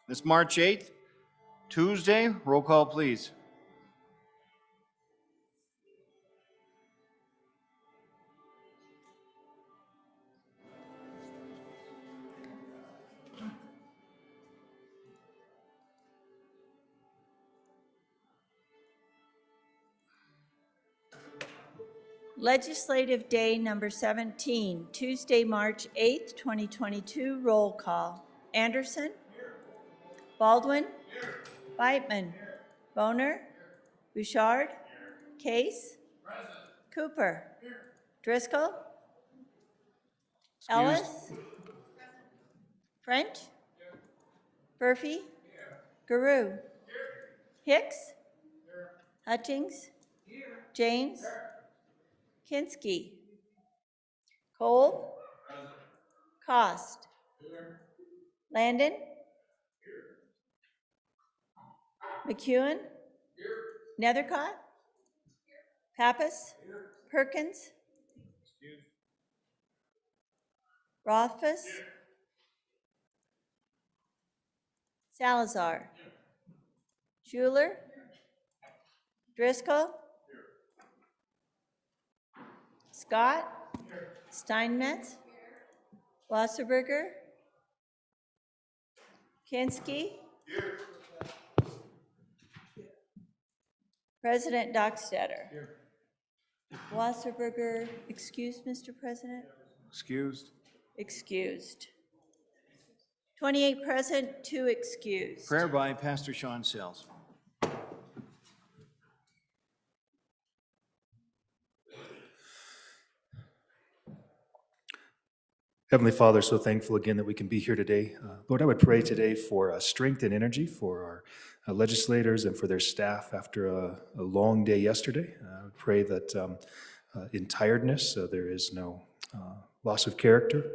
This March 8th, Tuesday, roll call please. Legislative Day number 17, Tuesday, March 8th, 2022, roll call. Anderson? Here. Baldwin? Here. Beitman? Here. Boner? Here. Bouchard? Here. Case? Present. Cooper? Here. Driscoll? Excused. Ellis? Present. French? Here. Murphy? Here. Guru? Here. Hicks? Here. Hutchings? Here. James? Here. Kinski? Cole? Present. Cost? Here. Landon? Here. McEwen? Here. Nethercott? Here. Pappas? Here. Perkins? Excuse. Rothfuss? Here. Salazar? Here. Schuler? Here. Driscoll? Here. Scott? Here. Steinmetz? Here. Wasserberger? Kinski? Here. President Dockstader? Here. Wasserberger, excused, Mr. President? Excused. Excused. 28 present, 2 excused. Prayer by Pastor Sean Sells. Heavenly Father, so thankful again that we can be here today. Lord, I would pray today for strength and energy for our legislators and for their staff after a long day yesterday. I would pray that in tiredness there is no loss of character.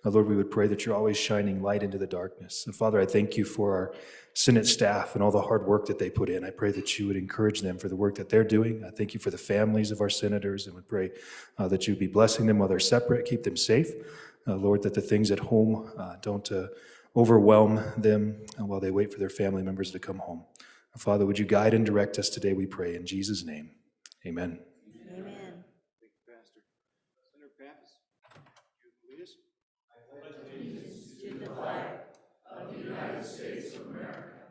Lord, we would pray that you're always shining light into the darkness. And Father, I thank you for our Senate staff and all the hard work that they put in. I pray that you would encourage them for the work that they're doing. I thank you for the families of our senators and would pray that you would be blessing them while they're separate, keep them safe. Lord, that the things at home don't overwhelm them while they wait for their family members to come home. Father, would you guide and direct us today, we pray, in Jesus' name. Amen. Amen. Thank you, Pastor. Senator Pappas, you lead us? I pledge allegiance to the flag of the United States of America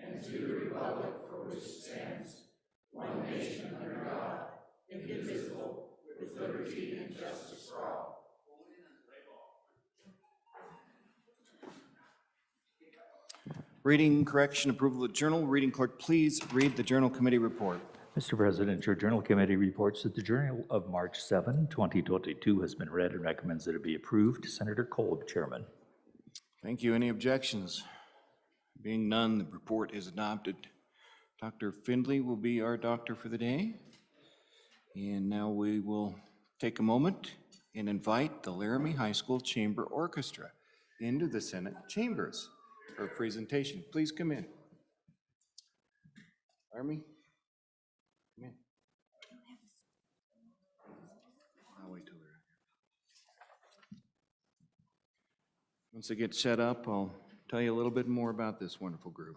and to the republic for which it stands, one nation under God, indivisible, with liberty and justice for all. Reading, correction, approval of the journal. Reading clerk, please read the journal committee report. Mr. President, your journal committee reports that the journal of March 7, 2022 has been read and recommends that it be approved. Senator Kolb, chairman. Thank you. Any objections? Being none, the report is adopted. Dr. Findley will be our doctor for the day. And now we will take a moment and invite the Laramie High School Chamber Orchestra into the Senate chambers for a presentation. Please come in. Laramie, come in. I'll wait till they're here. Once they get set up, I'll tell you a little bit more about this wonderful group.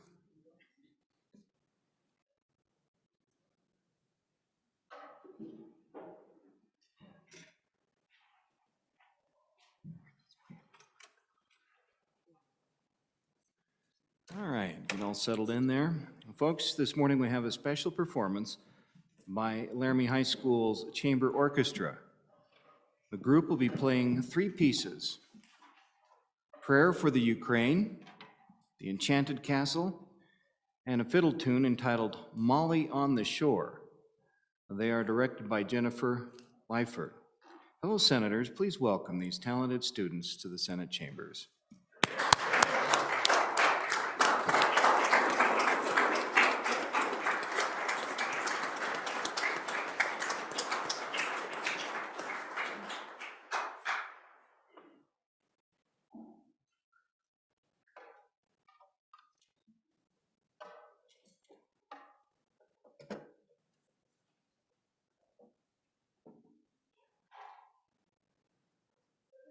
All right, get all settled in there. Folks, this morning we have a special performance by Laramie High School's Chamber Orchestra. The group will be playing 3 pieces: Prayer for the Ukraine, The Enchanted Castle, and a fiddle tune entitled Molly on the Shore. They are directed by Jennifer Leifert. Fellow senators, please welcome these talented students to the Senate chambers.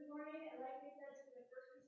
Good morning. I'd like to thank the first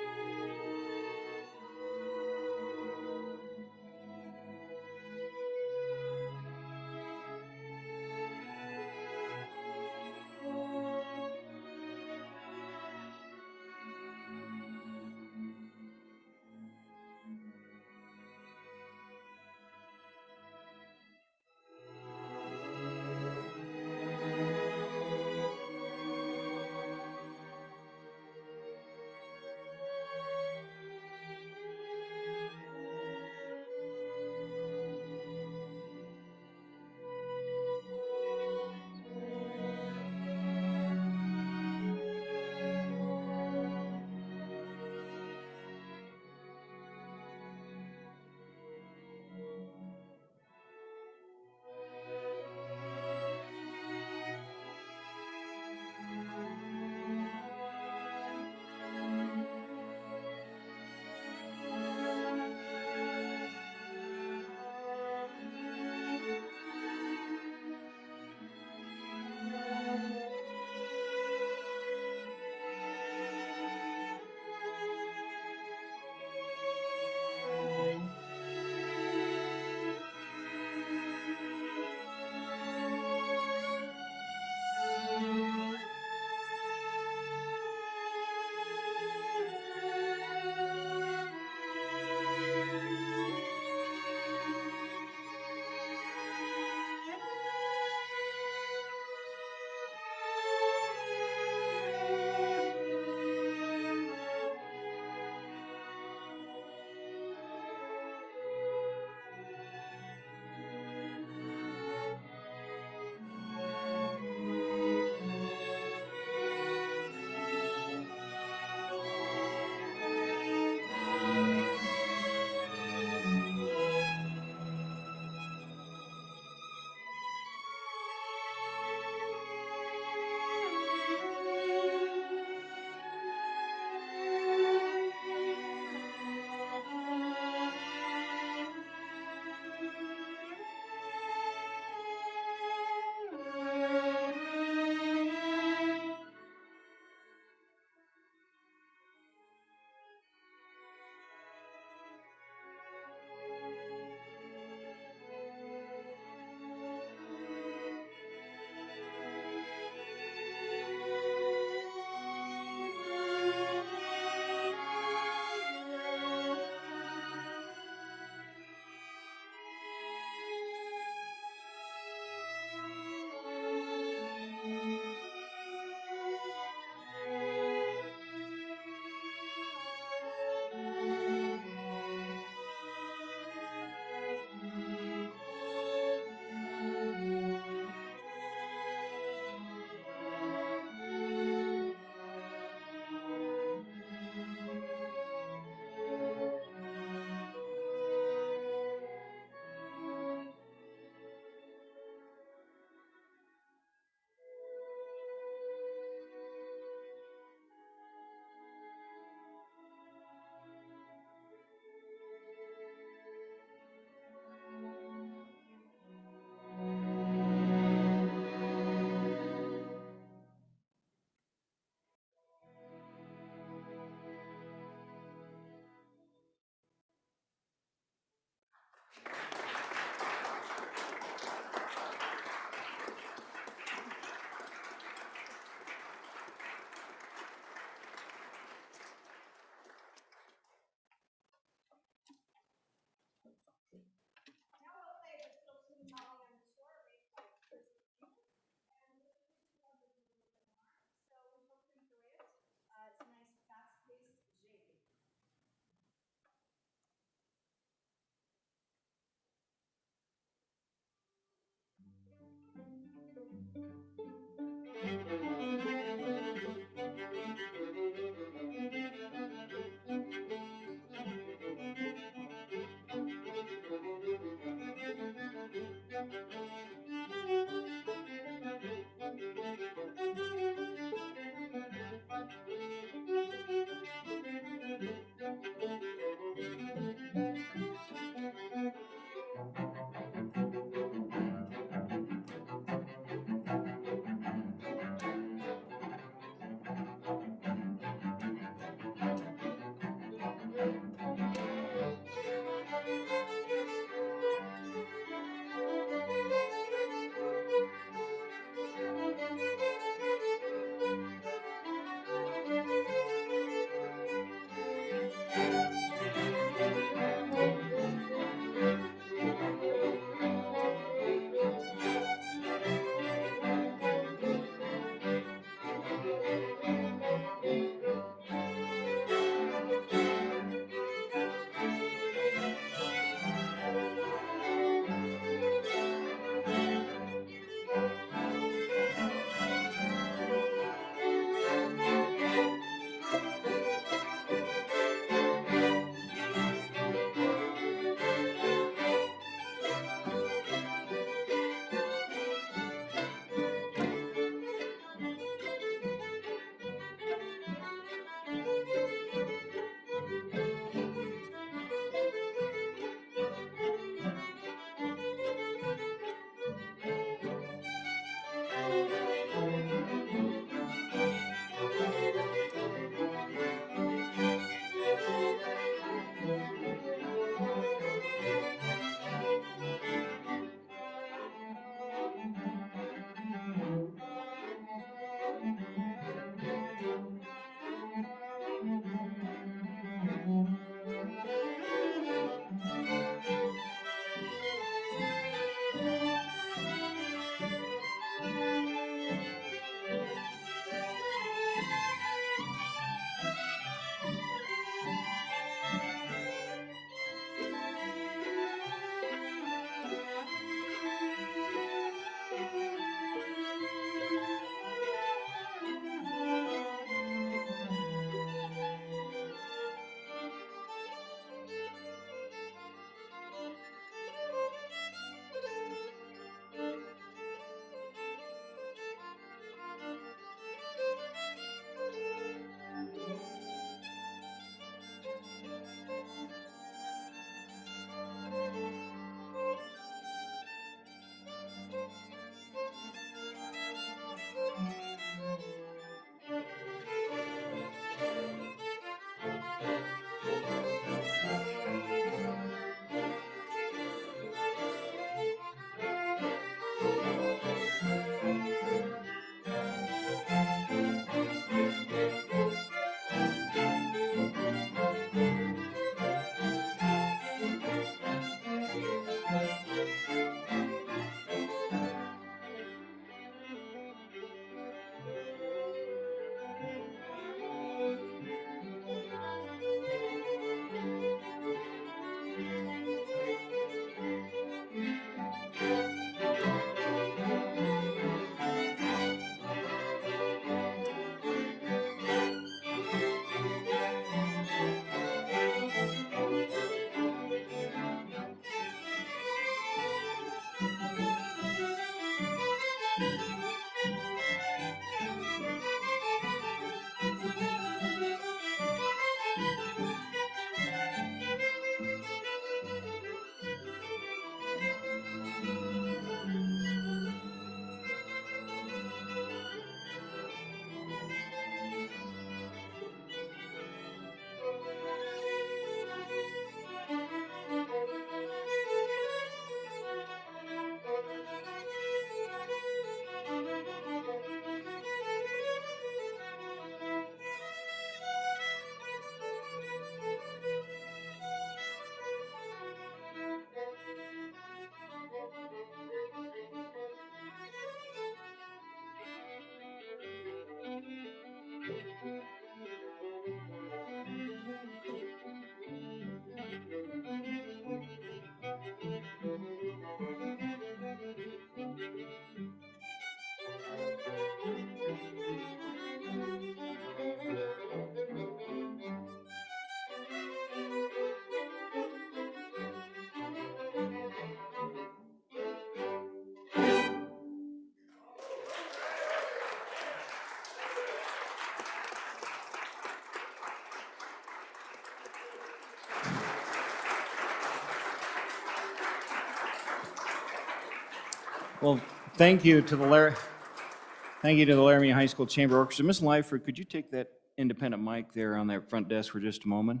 Well, thank you to the Laramie High School Chamber Orchestra. Miss Lyford, could you take that independent mic there on that front desk for just a moment?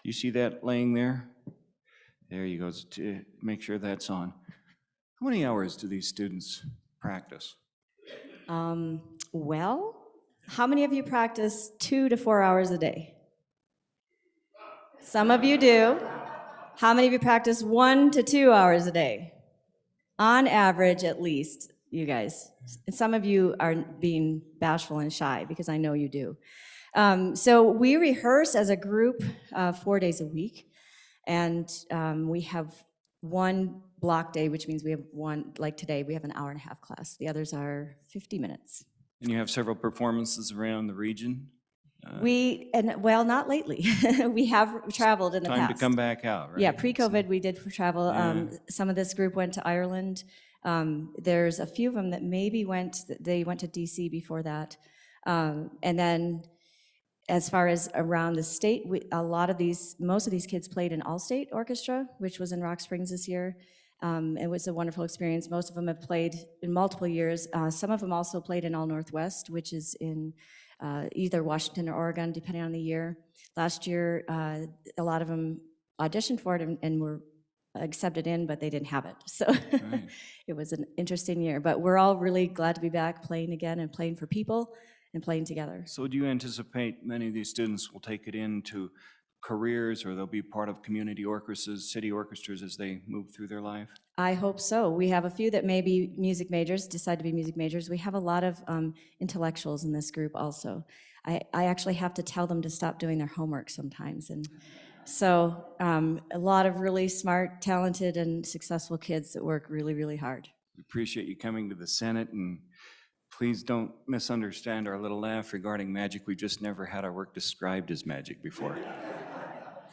You see that laying there? There you go, to make sure that's on. How many hours do these students practice? Well, how many of you practice 2 to 4 hours a day? Some of you do. How many of you practice 1 to 2 hours a day? On average, at least, you guys. And some of you are being bashful and shy because I know you do. So we rehearse as a group 4 days a week, and we have one block day, which means we have one, like today, we have an hour and a half class. The others are 50 minutes. And you have several performances around the region? Well, not lately. We have traveled in the past. Time to come back out, right? Yeah, pre-COVID, we did travel. Yeah. Some of this group went to Ireland. There's a few of them that maybe they went to DC before that. And then as far as around the state, most of these kids played in All-State Orchestra, which was in Rock Springs this year. It was a wonderful experience. Most of them have played in multiple years. Some of them also played in All Northwest, which is in either Washington or Oregon, depending on the year. Last year, a lot of them auditioned for it and were accepted in, but they didn't have it. So Right. it was an interesting year. But we're all really glad to be back playing again and playing for people and playing together. So do you anticipate many of these students will take it into careers, or they'll be part of community orchestras, city orchestras as they move through their life? I hope so. We have a few that may be music majors, decide to be music majors. We have a lot of intellectuals in this group also. I actually have to tell them to stop doing their homework sometimes. And so a lot of really smart, talented, and successful kids that work really, really hard. We appreciate you coming to the Senate, and please don't misunderstand our little laugh regarding magic. We've just never had our work described as magic before.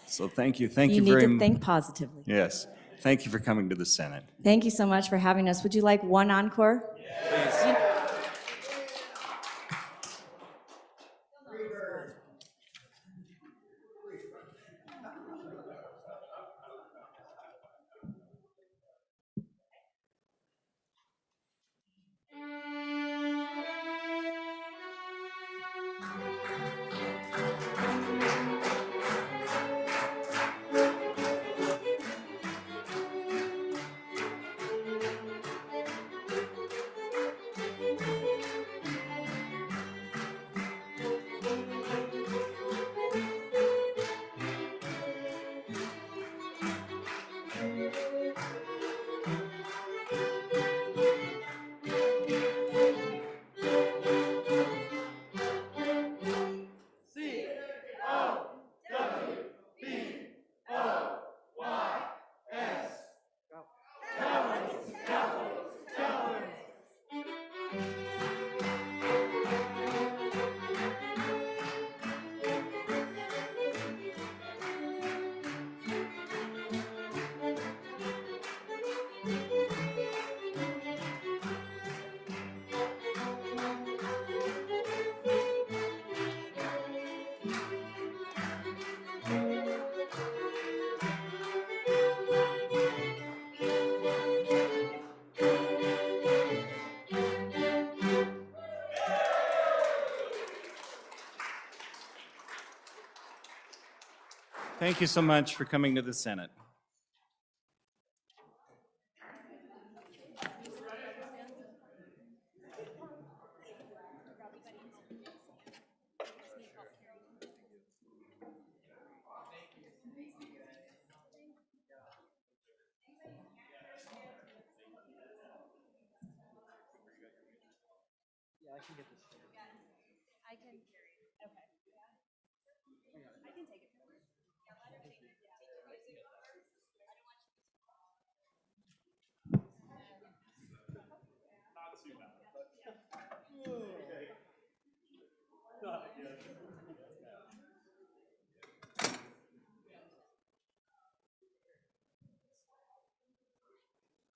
So thank you You need very to much. think positively. Yes, thank you for coming to the Senate. Thank you so much for having us. Would you like one encore? Thank you so much for coming to the Senate.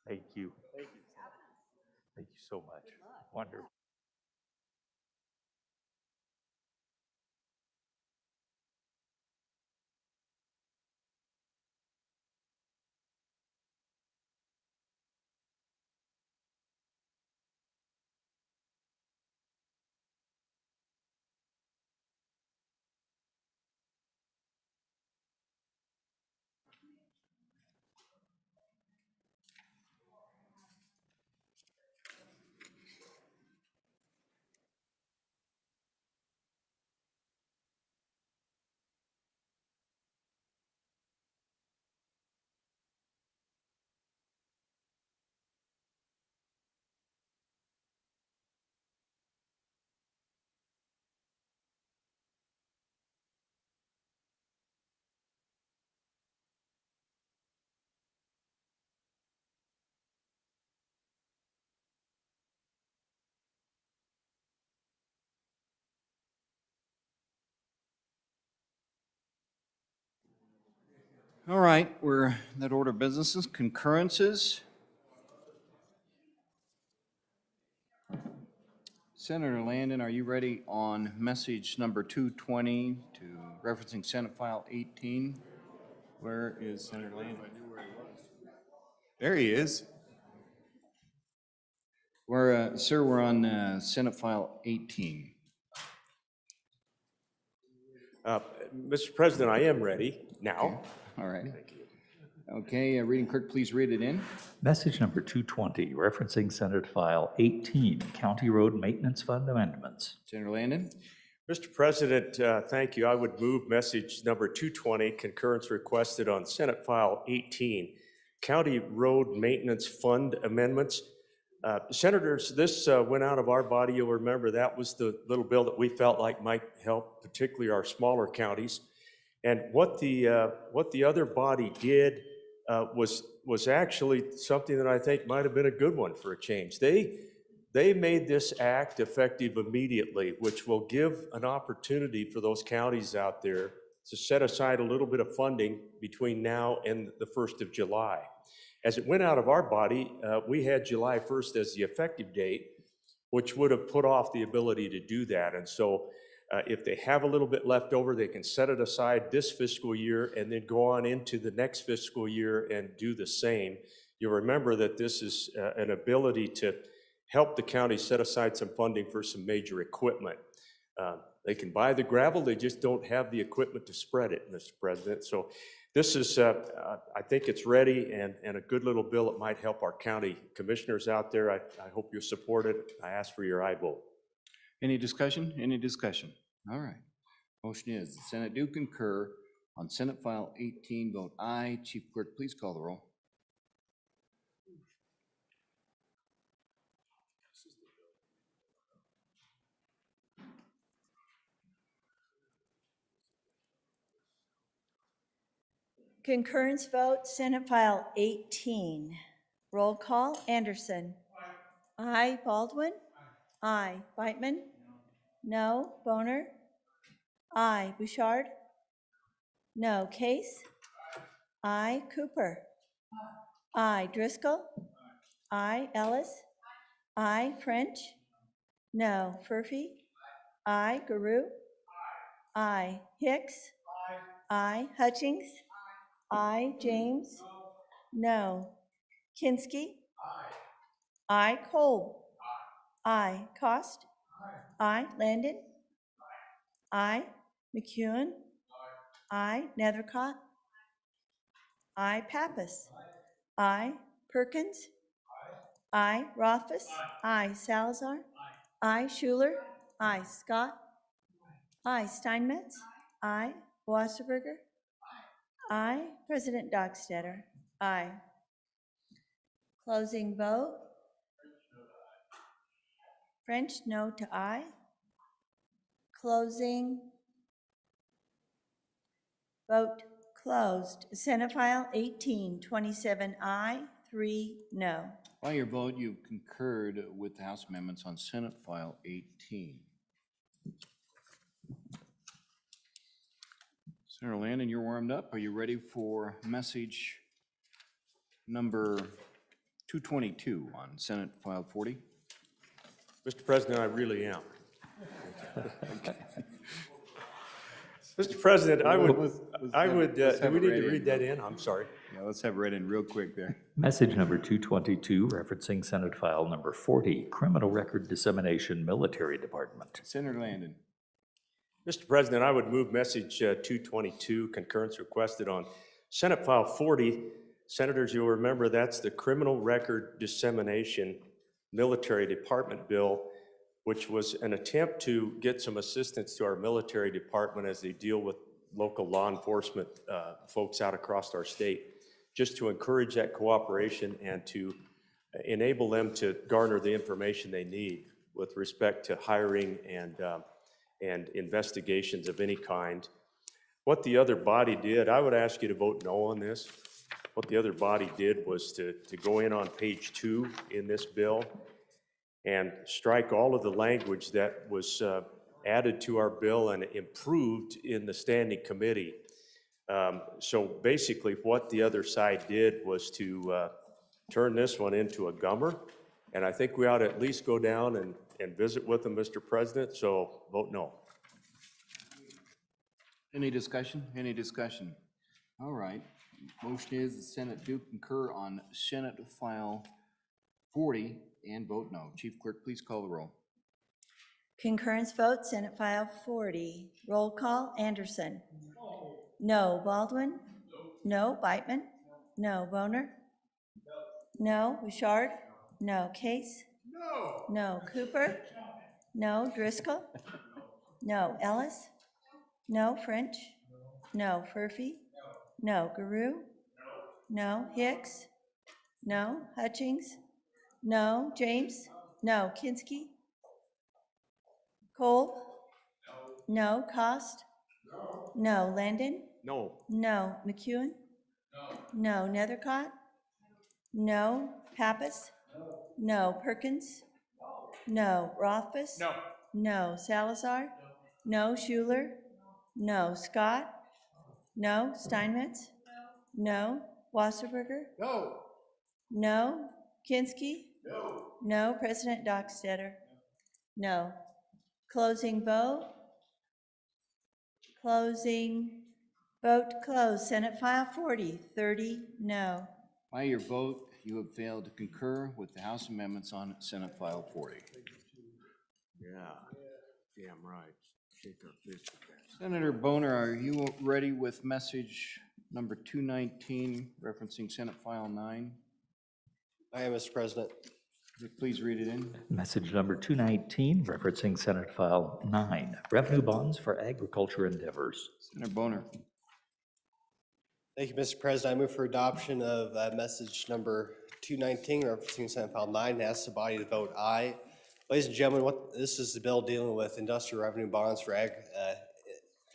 Thank you. Thank you so much. Wonderful. All right, we're that order of businesses, concurrences. Senator Landon, are you ready on message number 220 to referencing Senate File 18? Where is Senator Landon? There he is. Sir, we're on Senate File 18. Mr. President, I am ready now. All right. Okay, reading clerk, please read it in. Message number 220, referencing Senate File 18, County Road Maintenance Fund Amendments. Senator Landon? Mr. President, thank you. I would move message number 220, concurrence requested on Senate File 18, County Road Maintenance Fund Amendments. Senators, this went out of our body. You'll remember that was the little bill that we felt like might help, particularly our smaller counties. And what the other body did was actually something that I think might have been a good one for a change. They made this act effective immediately, which will give an opportunity for those counties out there to set aside a little bit of funding between now and the 1st of July. As it went out of our body, we had July 1st as the effective date, which would have put off the ability to do that. And so if they have a little bit left over, they can set it aside this fiscal year and then go on into the next fiscal year and do the same. You'll remember that this is an ability to help the county set aside some funding for some major equipment. They can buy the gravel, they just don't have the equipment to spread it, Mr. President. So this is, I think it's ready and a good little bill. It might help our county commissioners out there. I hope you support it. I ask for your aye vote. Any discussion? Any discussion? All right. Motion is the Senate do concur on Senate File 18. Vote aye. Chief Clerk, please call the roll. Concurrence vote, Senate File 18. Roll call, Anderson. Aye. Baldwin. Aye. Beitman? No. Boner? Aye. Bouchard? No. Case? Aye. Cooper? Aye. Driscoll? Aye. Ellis? Aye. French? No. Furphy? Aye. Guru? Aye. Hicks? Aye. Hutchings? Aye. James? No. Kinsky? Aye. Kolb? Aye. Cost? Aye. Landon? Aye. McEwen? Aye. Nethercott? Aye. Pappas? Aye. Perkins? Aye. Rothfuss? Aye. Salazar? Aye. Schuler? Aye. Scott? Aye. Steinmetz? Aye. Wasserberger? Aye. President Dockstader? Aye. Closing vote. French, no to aye. Closing. Vote closed. Senate File 18, 27 aye, 3 no. By your vote, you concurred with the House amendments on Senate File 18. Senator Landon, you're warmed up. Are you ready for message number 222 on Senate File 40? Mr. President, I really am. Mr. President, I would, do we need to read that in? I'm sorry. Yeah, let's have it read in real quick there. Message number 222, referencing Senate File number 40, Criminal Record Dissemination Military Department. Senator Landon. Mr. President, I would move message 222, concurrence requested on Senate File 40. Senators, you'll remember that's the Criminal Record Dissemination Military Department bill, which was an attempt to get some assistance to our military department as they deal with local law enforcement folks out across our state, just to encourage that cooperation and to enable them to garner the information they need with respect to hiring and investigations of any kind. What the other body did, I would ask you to vote no on this. What the other body did was to go in on page 2 in this bill and strike all of the language that was added to our bill and improved in the standing committee. So basically what the other side did was to turn this one into a gummer, and I think we ought to at least go down and visit with them, Mr. President, so vote no. Any discussion? Any discussion? All right. Motion is the Senate do concur on Senate File 40 and vote no. Chief Clerk, please call the roll. Concurrence vote, Senate File 40. Roll call, Anderson. No. Baldwin? No. Beitman? No. Boner? No. Bouchard? No. Case? No. Cooper? No. Driscoll? No. Ellis? No. French? No. Furphy? No. Guru? No. Hicks? No. Hutchings? No. James? No. Kinsky? Kolb? No. Cost? No. Landon? No. No. McEwen? No. Nethercott? No. Pappas? No. Perkins? No. Rothfuss? No. Salazar? No. Schuler? No. Scott? No. Steinmetz? No. Wasserberger? No. Kinsky? No. President Dockstader? No. Closing vote. Closing vote closed. Senate File 40, 30 no. By your vote, you have failed to concur with the House amendments on Senate File 40. Yeah, damn right. Shake our fist at that. Senator Boner, are you ready with message number 219 referencing Senate File 9? I am, Mr. President. Please read it in. Message number 219, referencing Senate File 9, Revenue Bonds for Agriculture Endeavors. Senator Boner. Thank you, Mr. President. I move for adoption of message number 219, referencing Senate File 9, and ask the body to vote aye. Ladies and gentlemen, this is the bill dealing with industrial revenue bonds for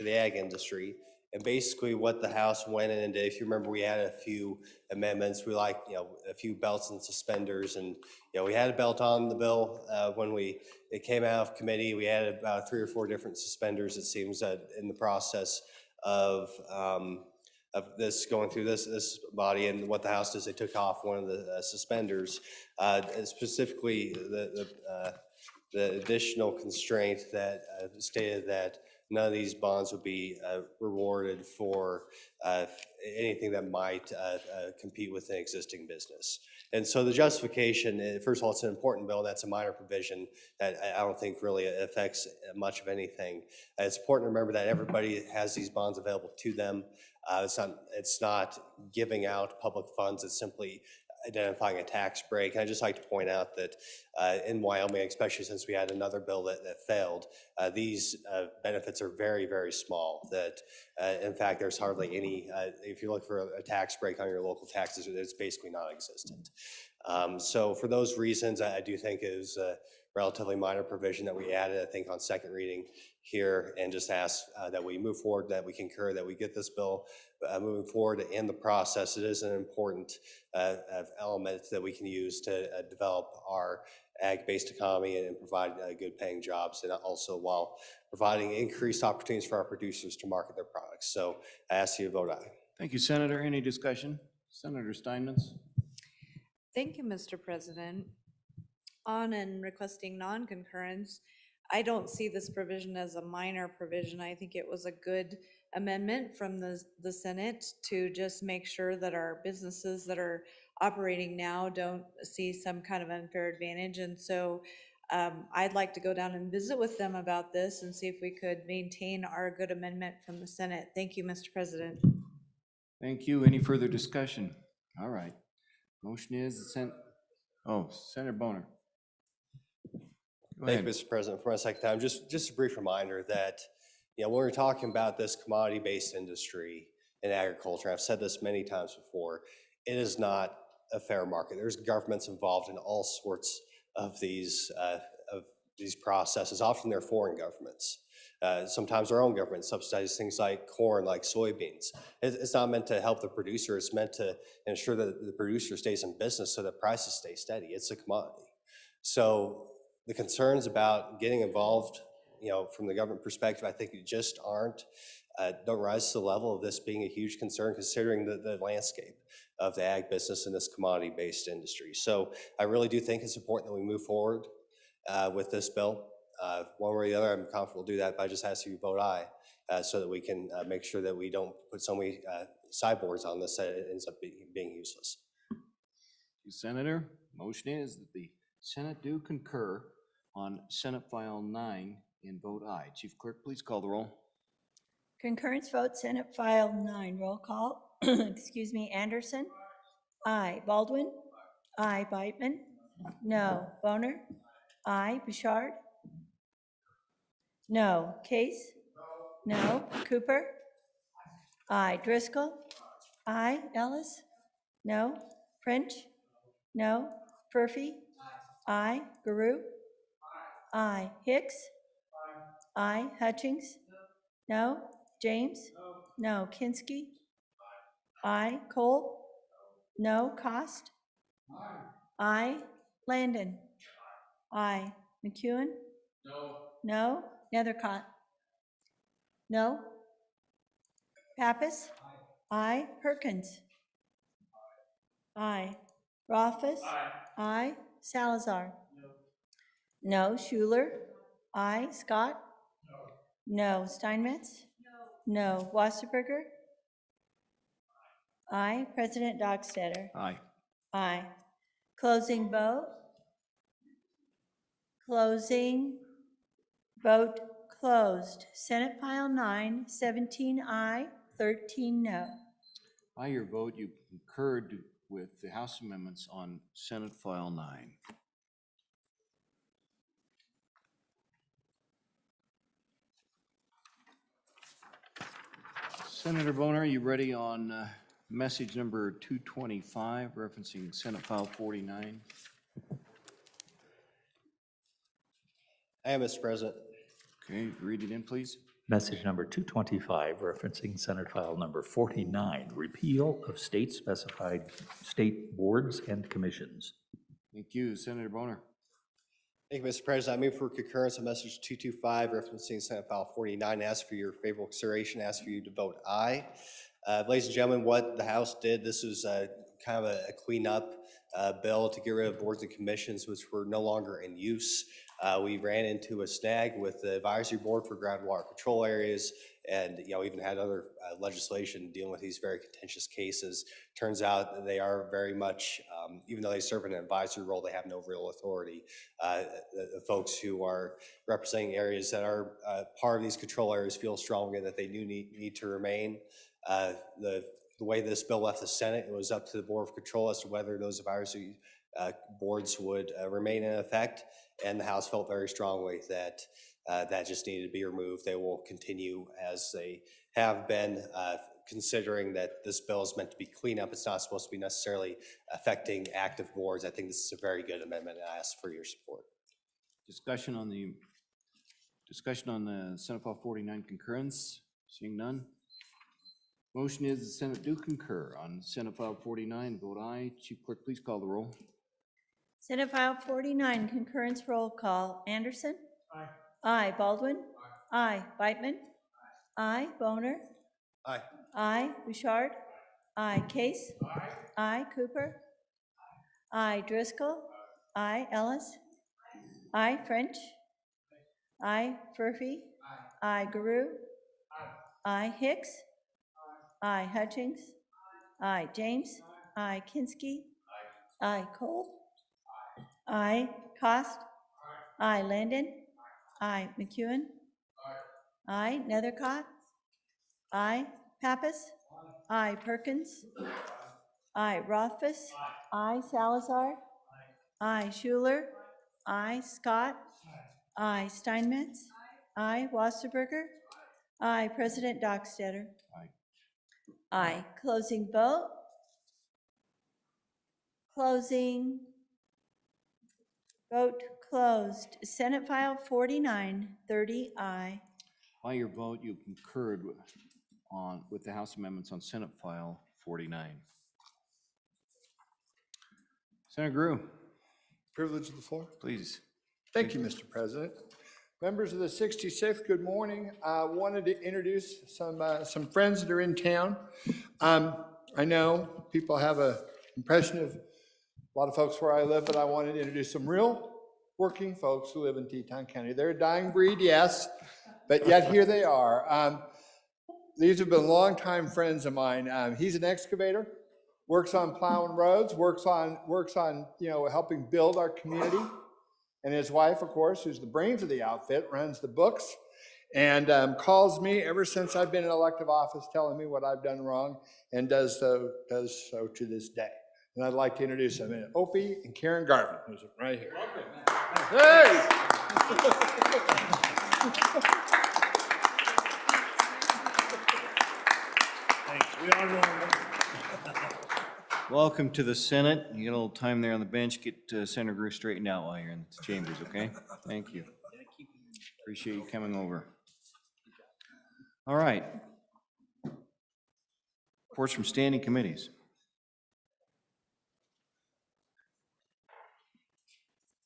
the ag industry. And basically what the House went in and did, if you remember, we had a few amendments. We like, a few belts and suspenders, and, we had a belt on the bill when it came out of committee. We added about 3 or 4 different suspenders, it seems, in the process of this going through this body. And what the House does, they took off one of the suspenders, specifically the additional constraint that stated that none of these bonds would be rewarded for anything that might compete with an existing business. And so the justification, first of all, it's an important bill. That's a minor provision that I don't think really affects much of anything. It's important to remember that everybody has these bonds available to them. It's not giving out public funds. It's simply identifying a tax break. And I'd just like to point out that in Wyoming, especially since we had another bill that failed, these benefits are very, very small. That in fact, there's hardly any, if you look for a tax break on your local taxes, it's basically non-existent. So for those reasons, I do think it was a relatively minor provision that we added, I think, on second reading here, and just ask that we move forward, that we concur, that we get this bill moving forward in the process. It is an important element that we can use to develop our ag-based economy and provide good paying jobs, and also while providing increased opportunities for our producers to market their products. So I ask you to vote aye. Thank you, Senator. Any discussion? Senator Steinmetz? Thank you, Mr. President. On and requesting non-concurrence, I don't see this provision as a minor provision. I think it was a good amendment from the Senate to just make sure that our businesses that are operating now don't see some kind of unfair advantage. And so I'd like to go down and visit with them about this and see if we could maintain our good amendment from the Senate. Thank you, Mr. President. Thank you. Any further discussion? All right. Motion is Senator Boner. Go Thank ahead. you, Mr. President. For my second time, just a brief reminder that, when we're talking about this commodity-based industry in agriculture, I've said this many times before, it is not a fair market. There's governments involved in all sorts of these processes. Often they're foreign governments. Sometimes our own government subsidizes things like corn, like soybeans. It's not meant to help the producer. It's meant to ensure that the producer stays in business so that prices stay steady. It's a commodity. So the concerns about getting involved, from the government perspective, I think it just don't rise to the level of this being a huge concern, considering the landscape of the ag business in this commodity-based industry. So I really do think it's important that we move forward with this bill. One way or the other, I'm confident we'll do that, but I just ask you to vote aye so that we can make sure that we don't put so many sideboards on this that it ends up being useless. Senator, motion is that the Senate do concur on Senate File 9 and vote aye. Chief Clerk, please call the roll. Concurrence vote, Senate File 9. Roll call. Excuse me. Anderson? Aye. Baldwin? Aye. Beitman? No. Boner? Aye. Bouchard? No. Case? No. Cooper? Aye. Driscoll? Aye. Ellis? No. French? No. Furphy? Aye. Guru? Aye. Hicks? Aye. Hutchings? No. James? No. Kinski? Aye. Cole? No. Cost? Aye. Landon? Aye. McEwen? No. Nethercott? No. Pappas? Aye. Perkins? Aye. Rothfuss? Aye. Salazar? No. Schuler? Aye. Scott? No. Steinmetz? No. Wasserberger? Aye. President Dockstader? Aye. Aye. Closing vote? Closing. Vote closed. Senate File 9, 17 aye, 13 no. By your vote, you concurred with the House amendments on Senate File 9. Senator Boner, are you ready on message number 225, referencing Senate File 49? I am, Mr. President. Okay, read it in, please. Message number 225, referencing Senate File number 49, repeal of state-specified state boards and commissions. Thank you. Senator Boner. Thank you, Mr. President. I move for concurrence on message 225, referencing Senate File 49. Ask for your favorable consideration. Ask for you to vote aye. Ladies and gentlemen, what the House did, this was kind of a cleanup bill to get rid of boards and commissions which were no longer in use. We ran into a snag with the advisory board for groundwater control areas, and even had other legislation dealing with these very contentious cases. Turns out that they are very much, even though they serve in an advisory role, they have no real authority. The folks who are representing areas that are part of these control areas feel strongly that they do need to remain. The way this bill left the Senate, it was up to the Board of Control as to whether those advisory boards would remain in effect, and the House felt very strongly that that just needed to be removed. They will continue as they have been, considering that this bill is meant to be cleanup. It's not supposed to be necessarily affecting active boards. I think this is a very good amendment, and I ask for your support. Discussion on the Senate File 49 concurrence. Seeing none. Motion is the Senate do concur on Senate File 49. Vote aye. Chief Clerk, please call the roll. Senate File 49, concurrence roll call. Anderson? Aye. Aye. Baldwin? Aye. Beitman? Aye. Boner? Aye. Aye. Bouchard? Aye. Case? Aye. Cooper? Aye. Driscoll? Aye. Ellis? Aye. French? Aye. Furphy? Aye. Guru? Aye. Hicks? Aye. Hutchings? Aye. James? Aye. Kinski? Aye. Cole? Aye. Cost? Aye. Landon? Aye. McEwen? Aye. Nethercott? Aye. Pappas? Aye. Perkins? Aye. Rothfuss? Aye. Salazar? Aye. Schuler? Aye. Scott? Aye. Steinmetz? Aye. Wasserberger? Aye. President Dockstader? Aye. Aye. Closing vote. Closing. Vote closed. Senate File 49, 30 aye. By your vote, you concurred with the House amendments on Senate File 49. Senator Grew, Privilege of the floor. please. Thank you, Mr. President. Members of the 66th, good morning. I wanted to introduce some friends that are in town. I know people have an impression of a lot of folks where I live, but I wanted to introduce some real working folks who live in Teton County. They're a dying breed, yes, but yet here they are. These have been longtime friends of mine. He's an excavator, works on plowing roads, works on helping build our community. And his wife, of course, who's the brains of the outfit, runs the books and calls me ever since I've been in elective office, telling me what I've done wrong, and does so to this day. And I'd like to introduce them, Opie and Karen Garvin, who's right here. Hey! Thanks. We are normal. Welcome to the Senate. You get a little time there on the bench. Get Senator Grew straightened out while you're in the chambers, okay? Thank you. Appreciate you coming over. All right. Reports from standing committees.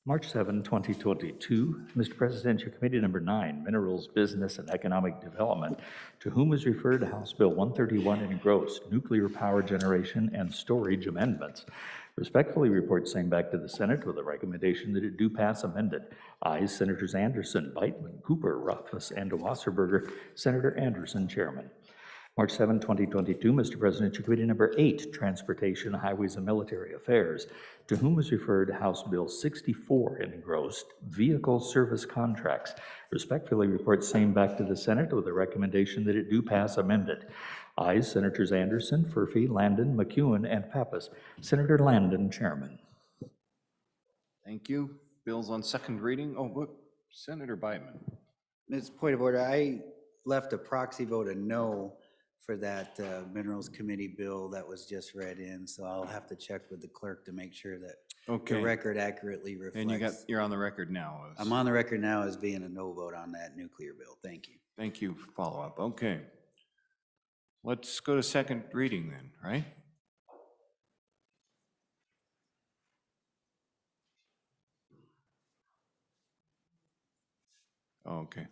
March 7, 2022, Mr. President, your committee number 9, Minerals, Business, and Economic Development, to whom is referred House Bill 131 engrossed, Nuclear Power Generation and Storage Amendments. Respectfully report same back to the Senate with a recommendation that it do pass amended. Ayes, Senators Anderson, Beitman, Cooper, Rothfuss, and Wasserberger. Senator Anderson, Chairman. March 7, 2022, Mr. President, your committee number 8, Transportation, Highways, and Military Affairs, to whom is referred House Bill 64 engrossed, Vehicle Service Contracts. Respectfully report same back to the Senate with a recommendation that it do pass amended. Ayes, Senators Anderson, Furphy, Landon, McEwen, and Pappas. Senator Landon, Chairman. Thank you. Bills on second reading. Oh, look, Senator Beitman. Ms. Point of order, I left a proxy vote a no for that Minerals Committee bill that was just read in, so I'll have to check with the clerk to make sure that Okay. record accurately reflects. And you're on the record now. I'm on the record now as being a no vote on that nuclear bill. Thank you. Thank you for follow-up. Okay. Let's go to second reading then, right? Okay.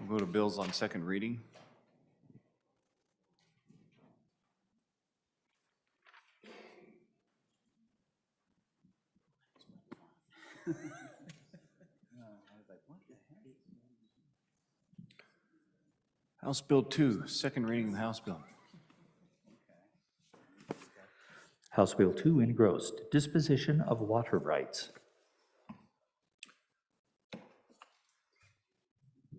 We'll go to bills on second reading. House Bill 2, second reading of the House Bill. House Bill 2 engrossed, disposition of water rights.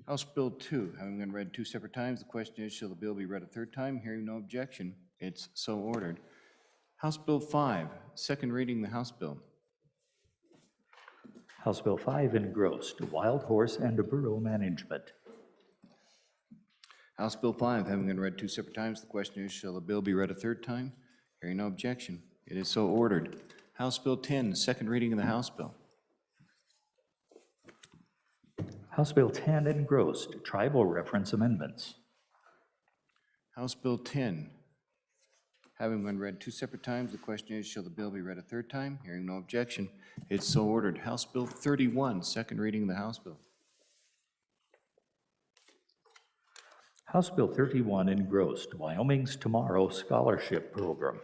House Bill 2, having been read two separate times, the question is, shall the bill be read a third time? Hearing no objection, it's so ordered. House Bill 5, second reading of the House Bill. House Bill 5 engrossed, wild horse and burro management. House Bill 5, having been read two separate times, the question is, shall the bill be read a third time? Hearing no objection, it is so ordered. House Bill 10, second reading of the House Bill. House Bill 10 engrossed, tribal reference amendments. House Bill 10, having been read two separate times, the question is, shall the bill be read a third time? Hearing no objection, it's so ordered. House Bill 31, second reading of the House Bill. House Bill 31 engrossed, Wyoming's Tomorrow Scholarship Program.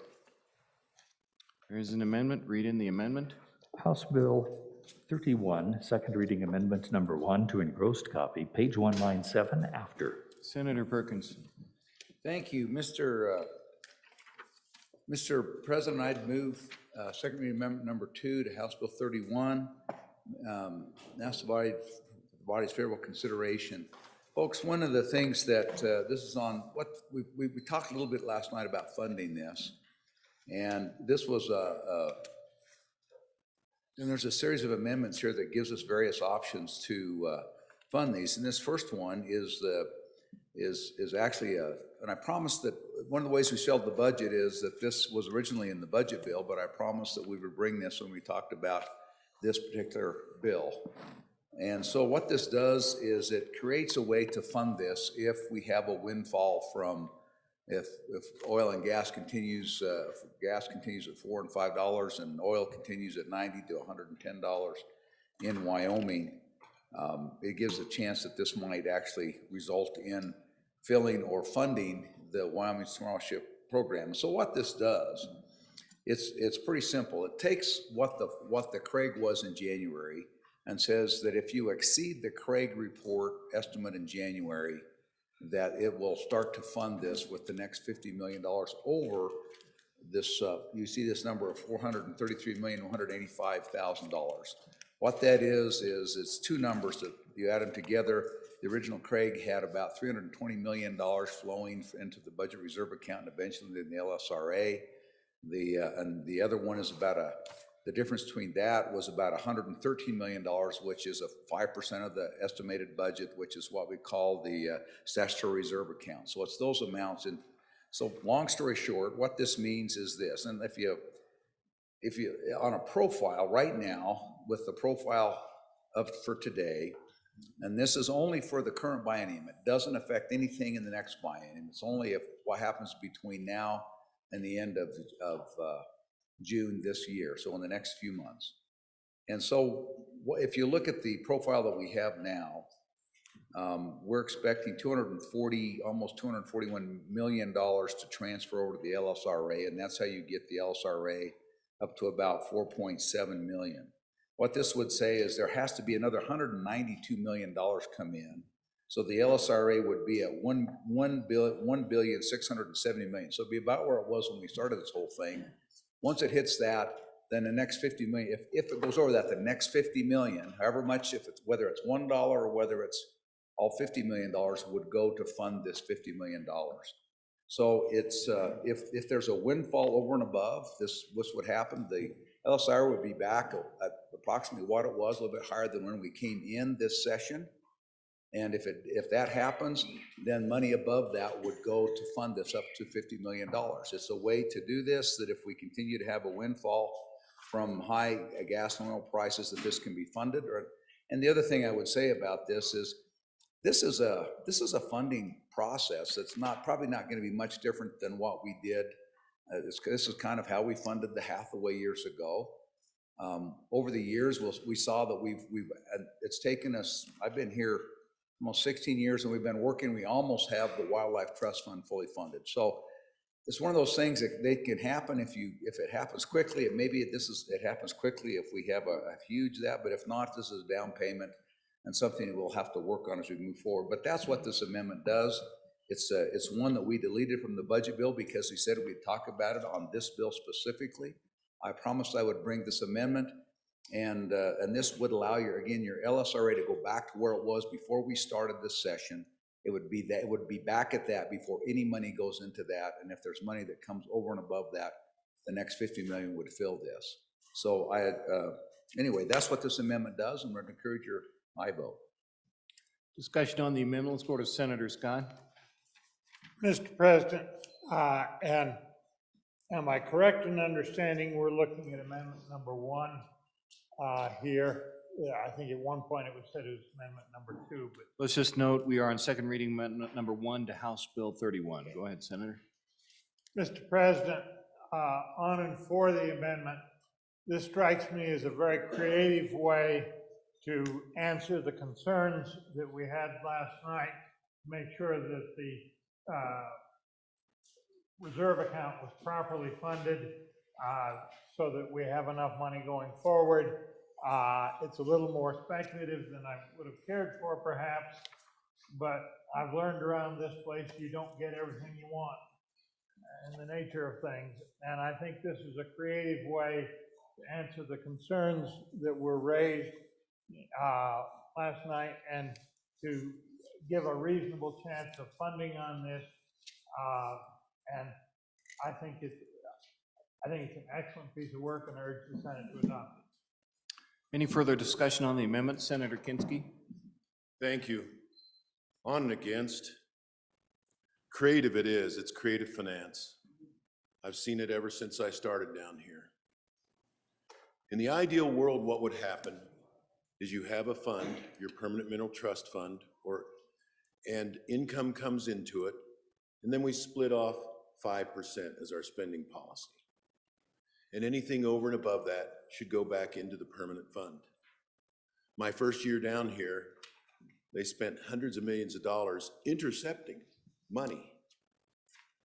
There is an amendment. Read in the amendment. House Bill 31, second reading amendment number 1 to engrossed copy, page 1, line 7, after. Senator Perkins. Thank you, Mr. President. I'd move second reading amendment number 2 to House Bill 31. Ask the body's favorable consideration. Folks, one of the things that this is on, what we talked a little bit last night about funding this, and this was and there's a series of amendments here that gives us various options to fund these. And this first one is actually and I promised that one of the ways we shelved the budget is that this was originally in the budget bill, but I promised that we would bring this when we talked about this particular bill. And so what this does is it creates a way to fund this if we have a windfall from, if oil and gas continues, if gas continues at $4 and $5 and oil continues at $90 to $110 in Wyoming, it gives a chance that this might actually result in filling or funding the Wyoming Scholarship program. So what this does, it's pretty simple. It takes what the Craig was in January and says that if you exceed the Craig report estimate in January, that it will start to fund this with the next $50 million over this, you see this number of $433,185,000. What that is it's two numbers that you add them together. The original Craig had about $320 million flowing into the budget reserve account and eventually in the LSRA. And the other one is about the difference between that was about $113 million, which is a 5% of the estimated budget, which is what we call the statutory reserve account. So it's those amounts. And so long story short, what this means is this, and if you on a profile right now, with the profile for today, and this is only for the current biennium, it doesn't affect anything in the next biennium. It's only if what happens between now and the end of June this year, so in the next few months. And so if you look at the profile that we have now, we're expecting almost $241 million to transfer over to the LSRA, and that's how you get the LSRA up to about 4.7 million. What this would say is there has to be another $192 million come in. So the LSRA would be at $1,670 million. So it'd be about where it was when we started this whole thing. Once it hits that, then the next 50 million, if it goes over that, the next 50 million, however much, whether it's $1 or whether it's all $50 million, would go to fund this $50 million. So it's, if there's a windfall over and above, this would happen. The LSR would be back at approximately what it was, a little bit higher than when we came in this session. And if that happens, then money above that would go to fund this up to $50 million. It's a way to do this, that if we continue to have a windfall from high gas and oil prices, that this can be funded. And the other thing I would say about this is a funding process that's probably not going to be much different than what we did. This is kind of how we funded the Hathaway years ago. Over the years, we saw that it's taken us, I've been here almost 16 years and we've been working, we almost have the Wildlife Trust Fund fully funded. So it's one of those things that they can happen if it happens quickly. It happens quickly if we have a huge but if not, this is a down payment and something that we'll have to work on as we move forward. But that's what this amendment does. It's one that we deleted from the budget bill because we said we'd talk about it on this bill specifically. I promised I would bring this amendment, and this would allow your LSRA to go back to where it was before we started this session. It would be back at that before any money goes into that, and if there's money that comes over and above that, the next $50 million would fill this. So anyway, that's what this amendment does, and we're going to encourage your aye vote. Discussion on the amendment. Let's go to Senator Scott. Mr. President, and am I correct in understanding we're looking at amendment number 1 here? Yeah, I think at one point it was said it was amendment number 2, but Let's just note we are on second reading amendment number 1 to House Bill 31. Go ahead, Senator. Mr. President, on and for the amendment, this strikes me as a very creative way to answer the concerns that we had last night, to make sure that the reserve account was properly funded so that we have enough money going forward. It's a little more speculative than I would have cared for perhaps, but I've learned around this place you don't get everything you want in the nature of things. And I think this is a creative way to answer the concerns that were raised last night and to give a reasonable chance of funding on this. And I think it's an excellent piece of work and I urge the Senate to adopt it. Any further discussion on the amendment? Senator Kinski. Thank you. On and against. Creative it is. It's creative finance. I've seen it ever since I started down here. In the ideal world, what would happen is you have a fund, your permanent mineral trust fund, and income comes into it, and then we split off 5% as our spending policy. And anything over and above that should go back into the permanent fund. My first year down here, they spent hundreds of millions of dollars intercepting money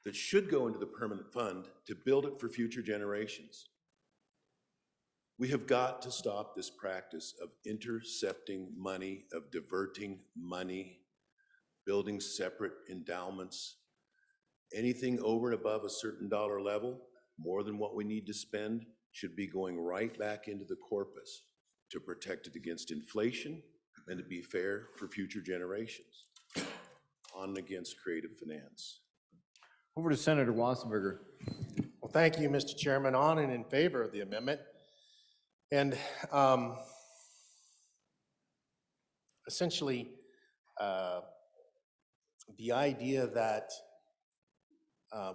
that should go into the permanent fund to build it for future generations. We have got to stop this practice of intercepting money, of diverting money, building separate endowments. Anything over and above a certain dollar level, more than what we need to spend, should be going right back into the corpus to protect it against inflation and to be fair for future generations. On and against creative finance. Over to Senator Wassenberger. Well, thank you, Mr. Chairman. On and in favor of the amendment. And essentially, the idea that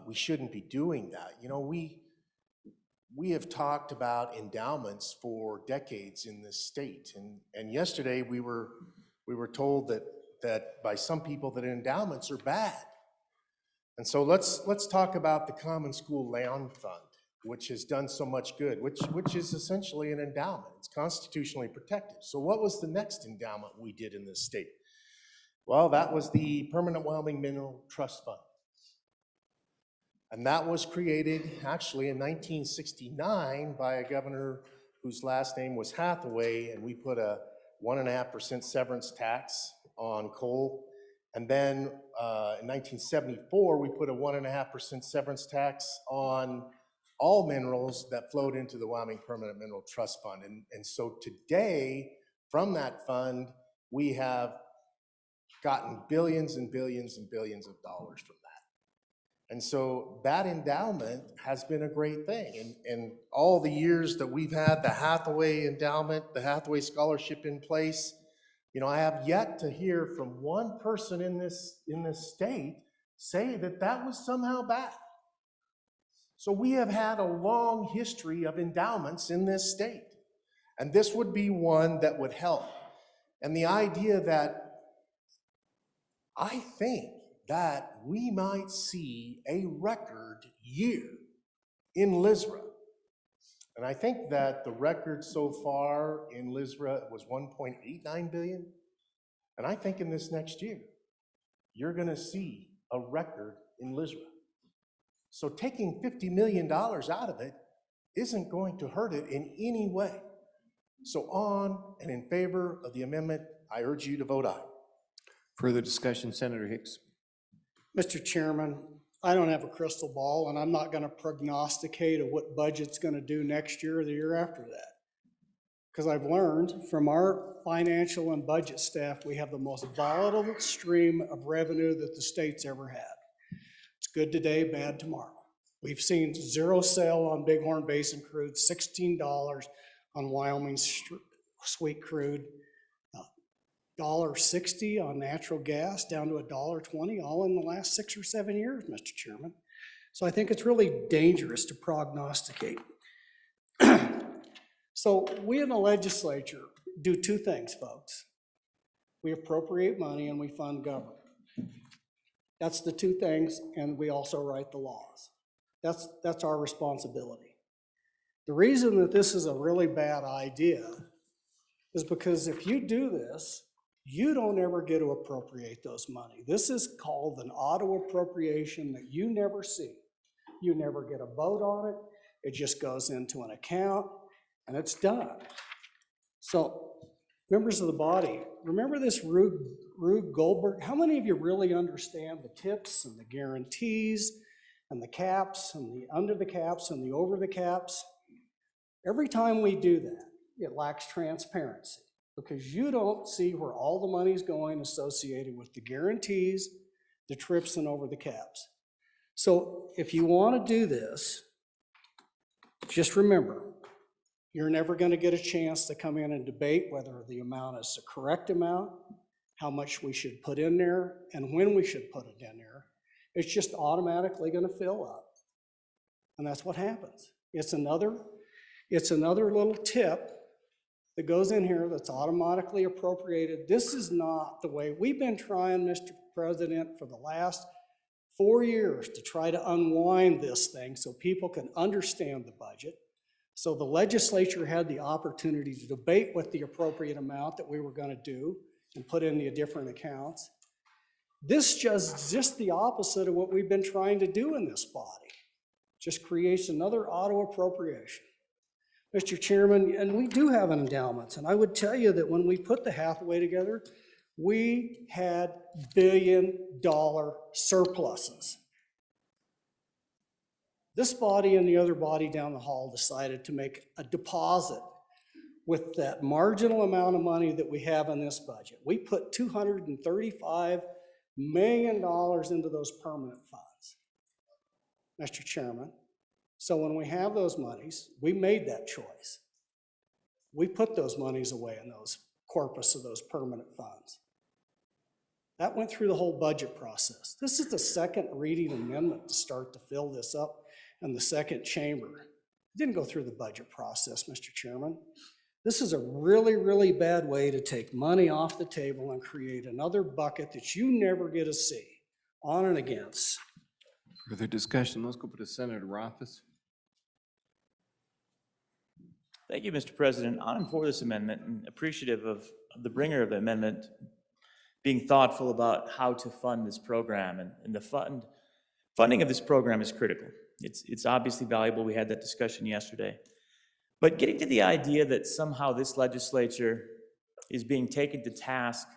we shouldn't be doing that. You know, we have talked about endowments for decades in this state, and yesterday we were told that by some people that endowments are bad. And so let's talk about the Common School Land Fund, which has done so much good, which is essentially an endowment. It's constitutionally protected. So what was the next endowment we did in this state? Well, that was the Permanent Wyoming Mineral Trust Fund. And that was created actually in 1969 by a governor whose last name was Hathaway, and we put a 1.5% severance tax on coal. And then in 1974, we put a 1.5% severance tax on all minerals that flowed into the Wyoming Permanent Mineral Trust Fund. And so today, from that fund, we have gotten billions and billions and billions of dollars from that. And so that endowment has been a great thing. And all the years that we've had the Hathaway endowment, the Hathaway Scholarship in place, You know, I have yet to hear from one person in this state say that that was somehow bad. So we have had a long history of endowments in this state, and this would be one that would help. And the idea that I think that we might see a record year in LISRA. And I think that the record so far in LISRA was 1.89 billion. And I think in this next year, you're gonna see a record in LISRA. So taking $50 million out of it isn't going to hurt it in any way. So on and in favor of the amendment, I urge you to vote aye. Further discussion, Senator Hicks. Mr. Chairman, I don't have a crystal ball, and I'm not going to prognosticate of what budget's going to do next year or the year after that. Because I've learned from our financial and budget staff, we have the most volatile stream of revenue that the state's ever had. It's good today, bad tomorrow. We've seen zero sale on Bighorn Basin crude, $16 on Wyoming sweet crude, $1.60 on natural gas, down to $1.20, all in the last 6 or 7 years, Mr. Chairman. So I think it's really dangerous to prognosticate. So we in the legislature do two things, folks. We appropriate money and we fund government. That's the two things, and we also write the laws. That's our responsibility. The reason that this is a really bad idea is because if you do this, you don't ever get to appropriate those money. This is called an auto appropriation that you never see. You never get a vote on it. It just goes into an account and it's done. So members of the body, remember this Rube Goldberg? How many of you really understand the tips and the guarantees and the caps and the under the caps and the over the caps? Every time we do that, it lacks transparency, because you don't see where all the money's going associated with the guarantees, the trips, and over the caps. So if you want to do this, just remember, you're never going to get a chance to come in and debate whether the amount is the correct amount, how much we should put in there, and when we should put it in there. It's just automatically going to fill up. And that's what happens. It's another little tip that goes in here that's automatically appropriated. This is not the way we've been trying, Mr. President, for the last 4 years to try to unwind this thing so people can understand the budget. So the legislature had the opportunity to debate what the appropriate amount that we were going to do and put in the different accounts. This just the opposite of what we've been trying to do in this body. Just creates another auto appropriation. Mr. Chairman, and we do have endowments, and I would tell you that when we put the Hathaway together, we had billion-dollar surpluses. This body and the other body down the hall decided to make a deposit with that marginal amount of money that we have in this budget. We put $235 million into those permanent funds, Mr. Chairman. So when we have those monies, we made that choice. We put those monies away in those corpus of those permanent funds. That went through the whole budget process. This is the second reading amendment to start to fill this up in the second chamber. It didn't go through the budget process, Mr. Chairman. This is a really, really bad way to take money off the table and create another bucket that you never get to see, on and against. Further discussion, let's go to Senator Rothfuss. Thank you, Mr. President. On and for this amendment, and appreciative of the bringer of the amendment being thoughtful about how to fund this program. And the funding of this program is critical. It's obviously valuable. We had that discussion yesterday. But getting to the idea that somehow this legislature is being taken to task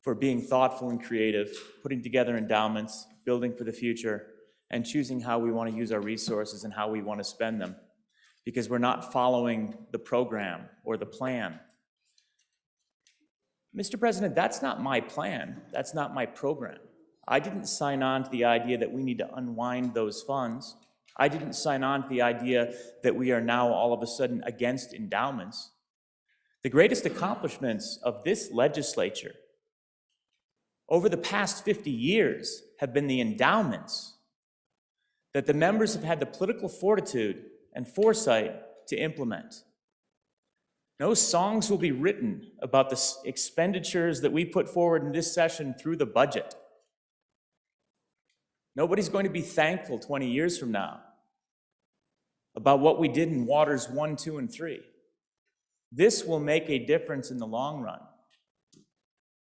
for being thoughtful and creative, putting together endowments, building for the future, and choosing how we want to use our resources and how we want to spend them, because we're not following the program or the plan. Mr. President, that's not my plan. That's not my program. I didn't sign on to the idea that we need to unwind those funds. I didn't sign on to the idea that we are now all of a sudden against endowments. The greatest accomplishments of this legislature over the past 50 years have been the endowments that the members have had the political fortitude and foresight to implement. No songs will be written about the expenditures that we put forward in this session through the budget. Nobody's going to be thankful 20 years from now about what we did in Waters 1, 2, and 3. This will make a difference in the long run.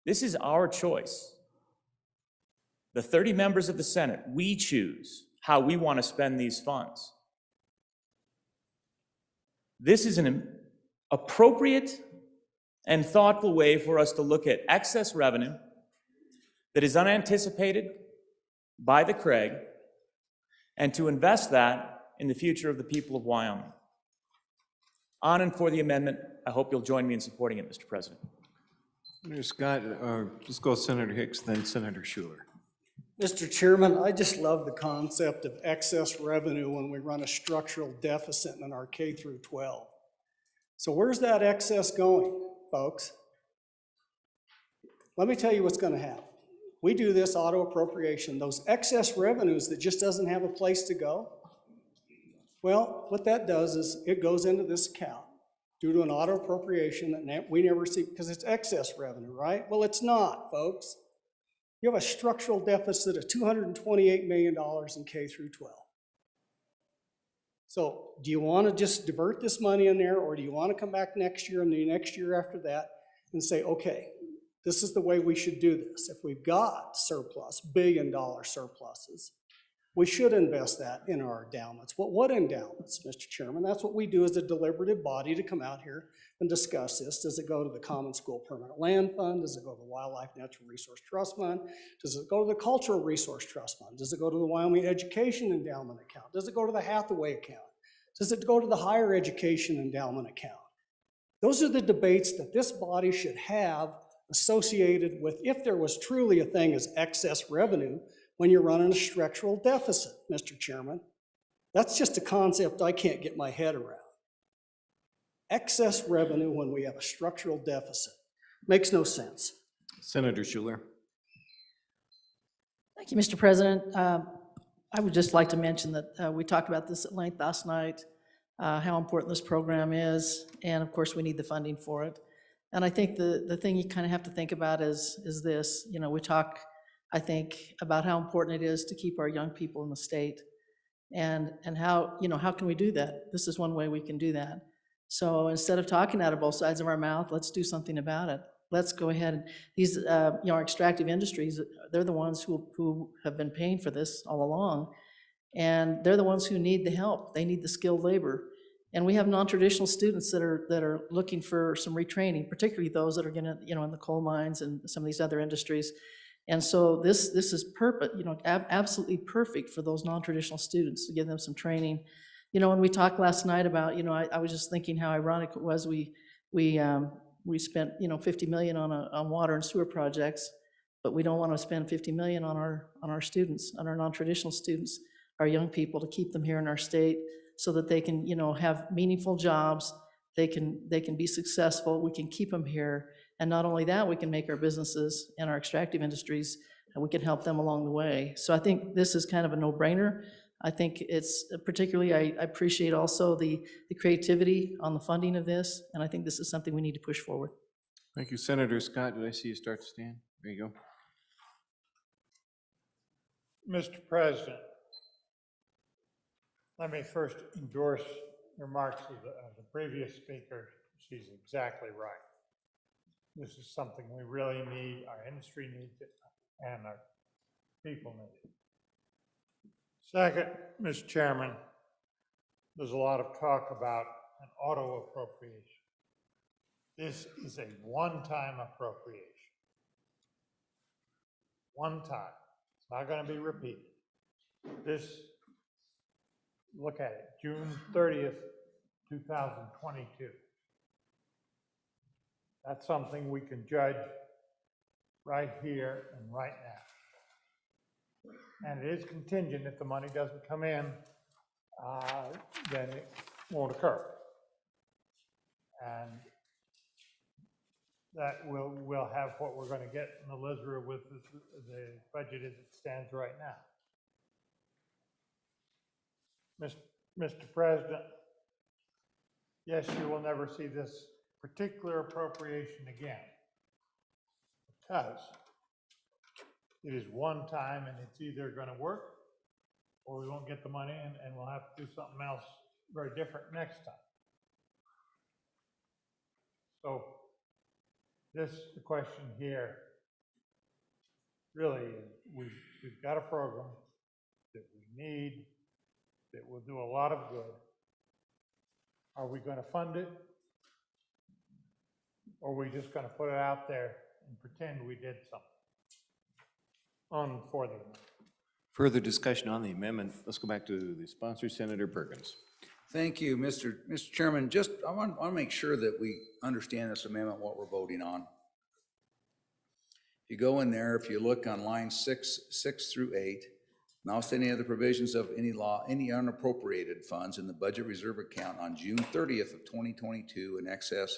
This is our choice. The 30 members of the Senate, we choose how we want to spend these funds. This is an appropriate and thoughtful way for us to look at excess revenue that is unanticipated by the Craig and to invest that in the future of the people of Wyoming. On and for the amendment. I hope you'll join me in supporting it, Mr. President. Senator Scott, let's go Senator Hicks, then Senator Schuler. Mr. Chairman, I just love the concept of excess revenue when we run a structural deficit in our K through 12. So where's that excess going, folks? Let me tell you what's going to happen. We do this auto appropriation, those excess revenues that just doesn't have a place to go. Well, what that does is it goes into this account due to an auto appropriation that we never see because it's excess revenue, right? Well, it's not, folks. You have a structural deficit of $228 million in K through 12. So do you want to just divert this money in there, or do you want to come back next year and the next year after that and say, okay, this is the way we should do this. If we've got surplus, billion-dollar surpluses, we should invest that in our endowments. What endowments, Mr. Chairman? That's what we do as a deliberative body to come out here and discuss this. Does it go to the Common School Permanent Land Fund? Does it go to the Wildlife Natural Resource Trust Fund? Does it go to the Cultural Resource Trust Fund? Does it go to the Wyoming Education Endowment Account? Does it go to the Hathaway account? Does it go to the Higher Education Endowment Account? Those are the debates that this body should have associated with if there was truly a thing as excess revenue when you're running a structural deficit, Mr. Chairman. That's just a concept I can't get my head around. Excess revenue when we have a structural deficit. Makes no sense. Senator Schuler. Thank you, Mr. President. I would just like to mention that we talked about this at length last night, how important this program is, and of course we need the funding for it. And I think the thing you kind of have to think about is this, you know, we talk, I think, about how important it is to keep our young people in the state and how, you know, how can we do that? This is one way we can do that. So instead of talking out of both sides of our mouth, let's do something about it. Let's go ahead and these, you know, our extractive industries, they're the ones who have been paying for this all along. And they're the ones who need the help. They need the skilled labor. And we have non-traditional students that are looking for some retraining, particularly those that are gonna, you know, in the coal mines and some of these other industries. And so this is perfect, you know, absolutely perfect for those non-traditional students to give them some training. You know, when we talked last night about, you know, I was just thinking how ironic it was we spent, you know, $50 million on water and sewer projects, but we don't want to spend $50 million on our students, on our non-traditional students, our young people, to keep them here in our state so that they can, you know, have meaningful jobs. They can be successful. We can keep them here. And not only that, we can make our businesses and our extractive industries, and we can help them along the way. So I think this is kind of a no-brainer. I think it's particularly, I appreciate also the creativity on the funding of this, and I think this is something we need to push forward. Thank you. Senator Scott, did I see you start to stand? There you go. Mr. President, let me first endorse remarks of the previous speaker. She's exactly right. This is something we really need, our industry needs it, and our people need it. Second, Mr. Chairman, there's a lot of talk about an auto appropriation. This is a one-time appropriation. One time. It's not going to be repeated. This, look at it, June 30th, 2022. That's something we can judge right here and right now. And it is contingent. If the money doesn't come in, then it won't occur. And that we'll have what we're gonna get in the LISRA with the budget as it stands right now. Mr. President, yes, you will never see this particular appropriation again, because it is one time and it's either gonna work or we won't get the money and we'll have to do something else very different next time. So the question here really is, we've got a program that we need, that will do a lot of good. Are we gonna fund it? Or are we just gonna put it out there and pretend we did something on for the amendment? Further discussion on the amendment. Let's go back to the sponsor, Senator Perkins. Thank you, Mr. Chairman. Just, I want to make sure that we understand this amendment, what we're voting on. If you go in there, if you look on line 6 through 8, notwithstanding other provisions of any law, any unappropriated funds in the budget reserve account on June 30th of 2022 in excess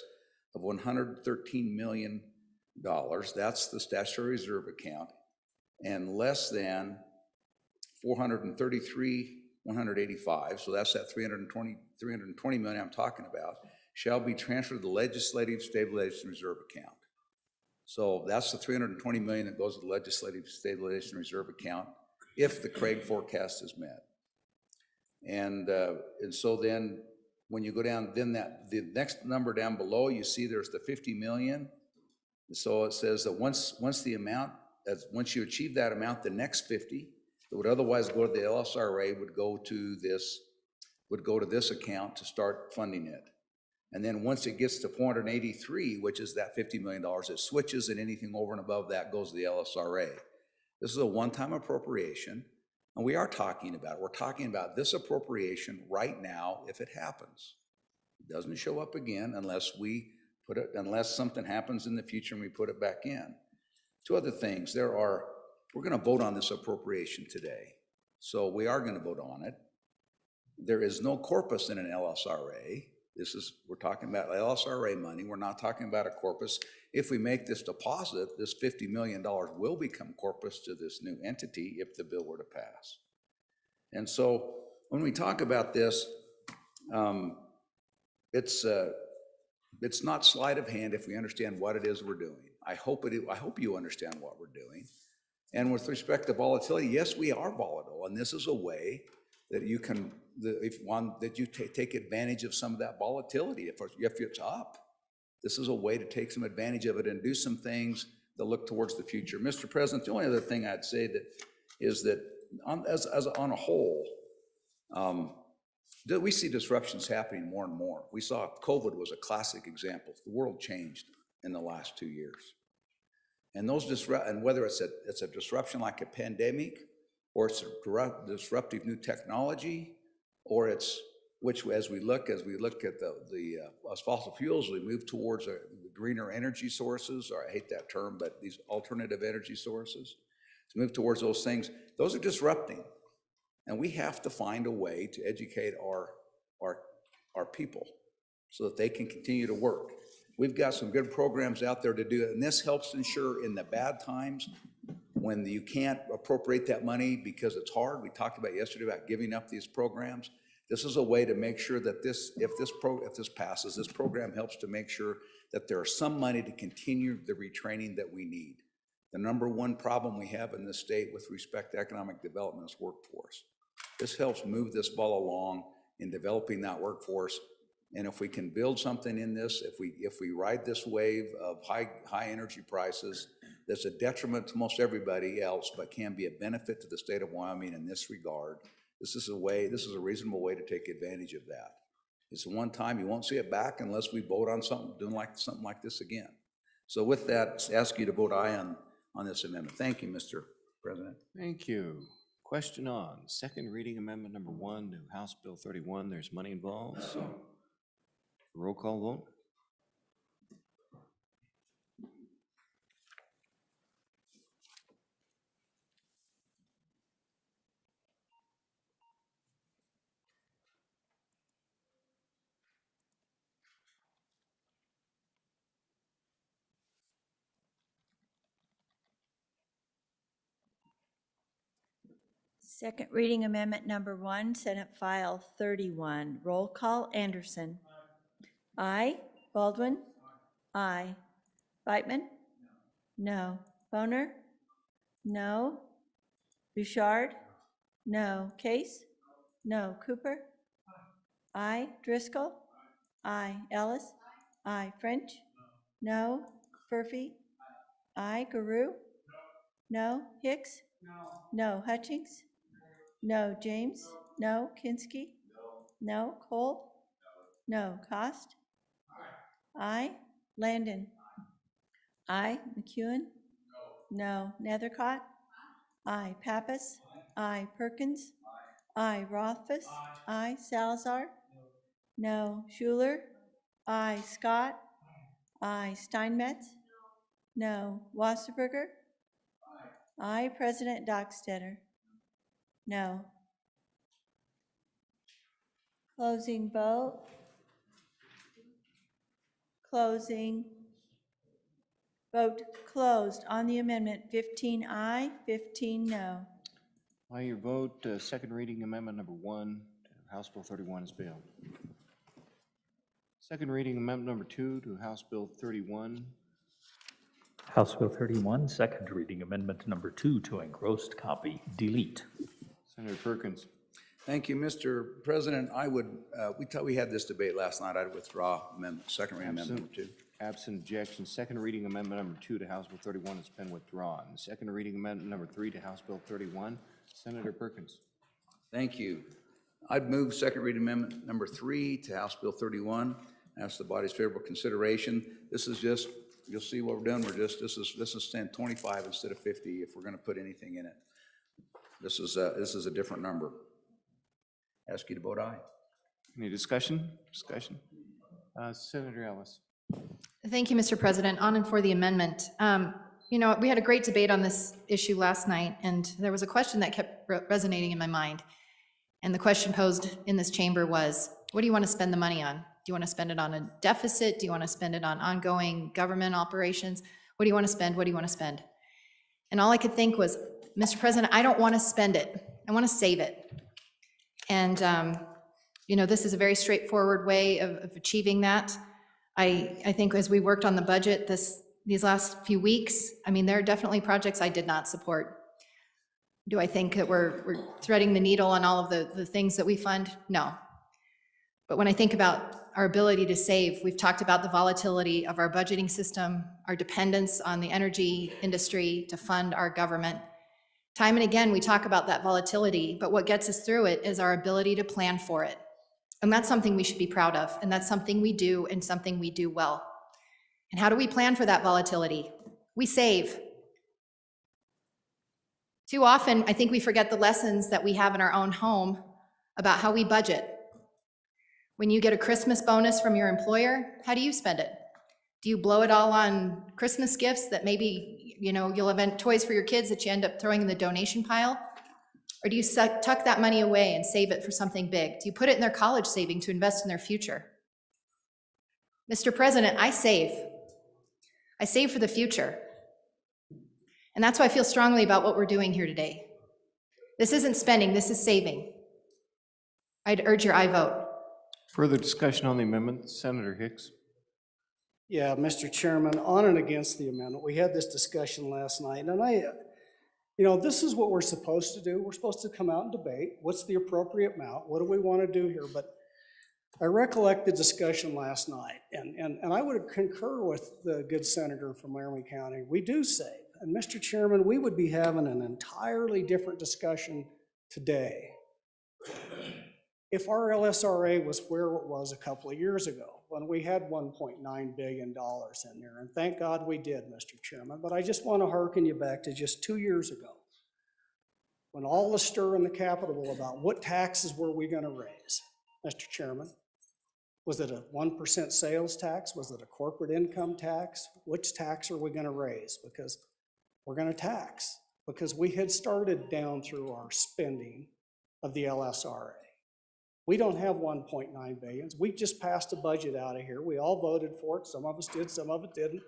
of $113 million, that's the statutory reserve account, and less than 433,185, so that's that 320 million I'm talking about, shall be transferred to the Legislative Stabilization Reserve account. So that's the 320 million that goes to the Legislative Stabilization Reserve account if the Craig forecast is met. And so then when you go down, then the next number down below, you see there's the 50 million. So it says that once you achieve that amount, the next 50 that would otherwise go to the LSRA would go to this account to start funding it. And then once it gets to 483, which is that $50 million, it switches, and anything over and above that goes to the LSRA. This is a one-time appropriation, and we're talking about this appropriation right now if it happens. It doesn't show up again unless something happens in the future and we put it back in. Two other things. We're going to vote on this appropriation today. So we are going to vote on it. There is no corpus in an LSRA. We're talking about LSRA money. We're not talking about a corpus. If we make this deposit, this $50 million will become corpus to this new entity if the bill were to pass. And so when we talk about this, it's not sleight of hand if we understand what it is we're doing. I hope you understand what we're doing. And with respect to volatility, yes, we are volatile, and this is a way that you can, take advantage of some of that volatility. If it's up, this is a way to take some advantage of it and do some things that look towards the future. Mr. President, the only other thing I'd say is that on a whole, we see disruptions happening more and more. We saw COVID was a classic example. The world changed in the last 2 years. And whether it's a disruption like a pandemic, or it's a disruptive new technology, or as we look at the fossil fuels, we move towards the greener energy sources, or I hate that term, but these alternative energy sources, to move towards those things, those are disrupting. And we have to find a way to educate our people so that they can continue to work. We've got some good programs out there to do it, and this helps ensure in the bad times when you can't appropriate that money because it's hard. We talked about yesterday about giving up these programs. This is a way to make sure that if this passes, this program helps to make sure that there's some money to continue the retraining that we need. The number one problem we have in this state with respect to economic development is workforce. This helps move this ball along in developing that workforce. And if we can build something in this, if we ride this wave of high energy prices, that's a detriment to most everybody else, but can be a benefit to the state of Wyoming in this regard. This is a reasonable way to take advantage of that. It's one time, you won't see it back unless we vote on something like this again. So with that, ask you to vote aye on this amendment. Thank you, Mr. President. Thank you. Question on second reading amendment number 1 to House Bill 31. There's money involved, so roll call vote. Second reading amendment number 1, Senate File 31. Roll call, Anderson. Aye. Baldwin? Aye. Beitman? No. Boner? No. Bouchard? No. Case? No. Cooper? Aye. Driscoll? Aye. Ellis? Aye. French? No. Furphy? Aye. Guru? No. Hicks? No. Hutchings? No. James? No. Kinski? No. Cole? No. Cost? Aye. Landon? Aye. McEwen? No. Nethercott? Aye. Pappas? Aye. Perkins? Aye. Rothfuss? Aye. Salazar? No. Schuler? Aye. Scott? Aye. Steinmetz? No. Wasserberger? Aye. President Dockstetter? No. Closing vote. Closing. Vote closed on the amendment. 15 aye, 15 no. By your vote, second reading amendment number 1 to House Bill 31 is failed. Second reading amendment number 2 to House Bill 31. House Bill 31, second reading amendment number 2 to engrossed copy, delete. Senator Perkins. Thank you, Mr. President. I would, we had this debate last night. I'd withdraw amendment, second reading amendment number 2. Absent objection, second reading amendment number 2 to House Bill 31 has been withdrawn. Second reading amendment number 3 to House Bill 31. Senator Perkins. Thank you. I'd move second reading amendment number 3 to House Bill 31. Ask the body's favorable consideration. This is just, you'll see what we're doing. This is 25 instead of 50 if we're going to put anything in it. This is a different number. Ask you to vote aye. Any discussion? Senator Ellis. Thank you, Mr. President. On and for the amendment. You know, we had a great debate on this issue last night, and there was a question that kept resonating in my mind. And the question posed in this chamber was, what do you want to spend the money on? Do you want to spend it on a deficit? Do you want to spend it on ongoing government operations? What do you want to spend? What do you want to spend? And all I could think was, Mr. President, I don't want to spend it. I want to save it. And, you know, this is a very straightforward way of achieving that. I think as we worked on the budget these last few weeks, I mean, there are definitely projects I did not support. Do I think that we're threading the needle on all of the things that we fund? No. But when I think about our ability to save, we've talked about the volatility of our budgeting system, our dependence on the energy industry to fund our government. Time and again, we talk about that volatility, but what gets us through it is our ability to plan for it. And that's something we should be proud of, and that's something we do and something we do well. And how do we plan for that volatility? We save. Too often, I think we forget the lessons that we have in our own home about how we budget. When you get a Christmas bonus from your employer, how do you spend it? Do you blow it all on Christmas gifts that maybe, you know, you'll invent toys for your kids that you end up throwing in the donation pile? Or do you tuck that money away and save it for something big? Do you put it in their college saving to invest in their future? Mr. President, I save. I save for the future. And that's why I feel strongly about what we're doing here today. This isn't spending, this is saving. I'd urge your aye vote. Further discussion on the amendment, Senator Hicks. Yeah, Mr. Chairman, on and against the amendment. We had this discussion last night, and you know, this is what we're supposed to do. We're supposed to come out and debate. What's the appropriate amount? What do we want to do here? But I recollect the discussion last night, and I would concur with the good senator from Laramie County. We do save. And Mr. Chairman, we would be having an entirely different discussion today if our LSRA was where it was a couple of years ago, when we had $1.9 billion in there. And thank God we did, Mr. Chairman. But I just want to hearken you back to just 2 years ago, when all the stir in the Capitol about what taxes were we going to raise, Mr. Chairman. Was it a 1% sales tax? Was it a corporate income tax? Which tax are we going to raise? Because we're going to tax, because we had started down through our spending of the LSRA. We don't have 1.9 billion. We just passed a budget out of here. We all voted for it. Some of us did, some of it didn't.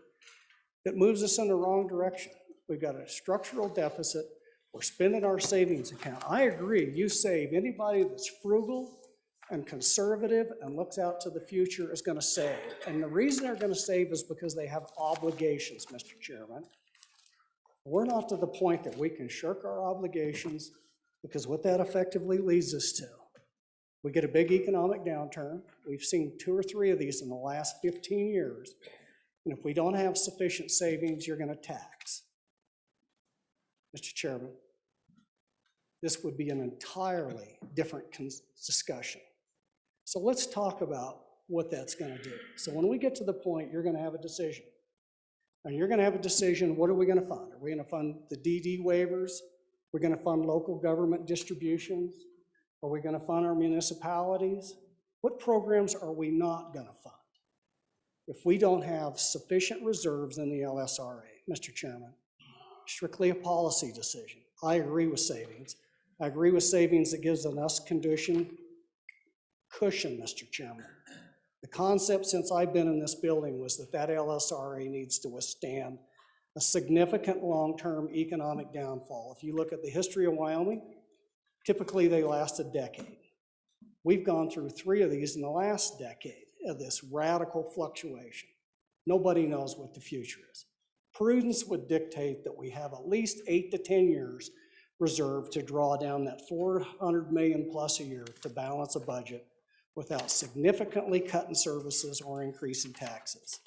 It moves us in the wrong direction. We've got a structural deficit We're spending our savings account. I agree, you save. Anybody that's frugal and conservative and looks out to the future is gonna save. And the reason they're gonna save is because they have obligations, Mr. Chairman. We're not to the point that we can shirk our obligations, because what that effectively leads us to, we get a big economic downturn. We've seen 2 or 3 of these in the last 15 years. And if we don't have sufficient savings, you're gonna tax. Mr. Chairman, this would be an entirely different discussion. So let's talk about what that's gonna do. So when we get to the point, you're gonna have a decision. And you're gonna have a decision, what are we gonna fund? Are we gonna fund the DD waivers? We're gonna fund local government distributions? Are we gonna fund our municipalities? What programs are we not gonna fund if we don't have sufficient reserves in the LSRA, Mr. Chairman? Strictly a policy decision. I agree with savings. I agree with savings that gives us cushion, Mr. Chairman. The concept since I've been in this building was that LSRA needs to withstand a significant long-term economic downfall. If you look at the history of Wyoming, typically they last a decade. We've gone through 3 of these in the last decade of this radical fluctuation. Nobody knows what the future is. Prudence would dictate that we have at least 8 to 10 years reserved to draw down that $400 million plus a year to balance a budget without significantly cutting services or increasing taxes.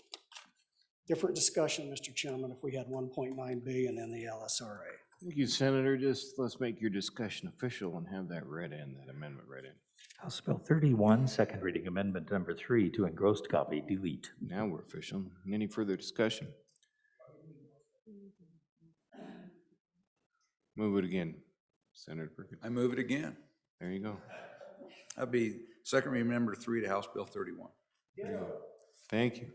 Different discussion, Mr. Chairman, if we had 1.9 billion in the LSRA. Thank you, Senator. Just let's make your discussion official and have that read in, that amendment read in. House Bill 31, second reading amendment number 3 to engrossed copy, delete. Now we're official. Any further discussion? Move it again, Senator Perkins. I move it again. There you go. That'd be second reading number 3 to House Bill 31. Thank you.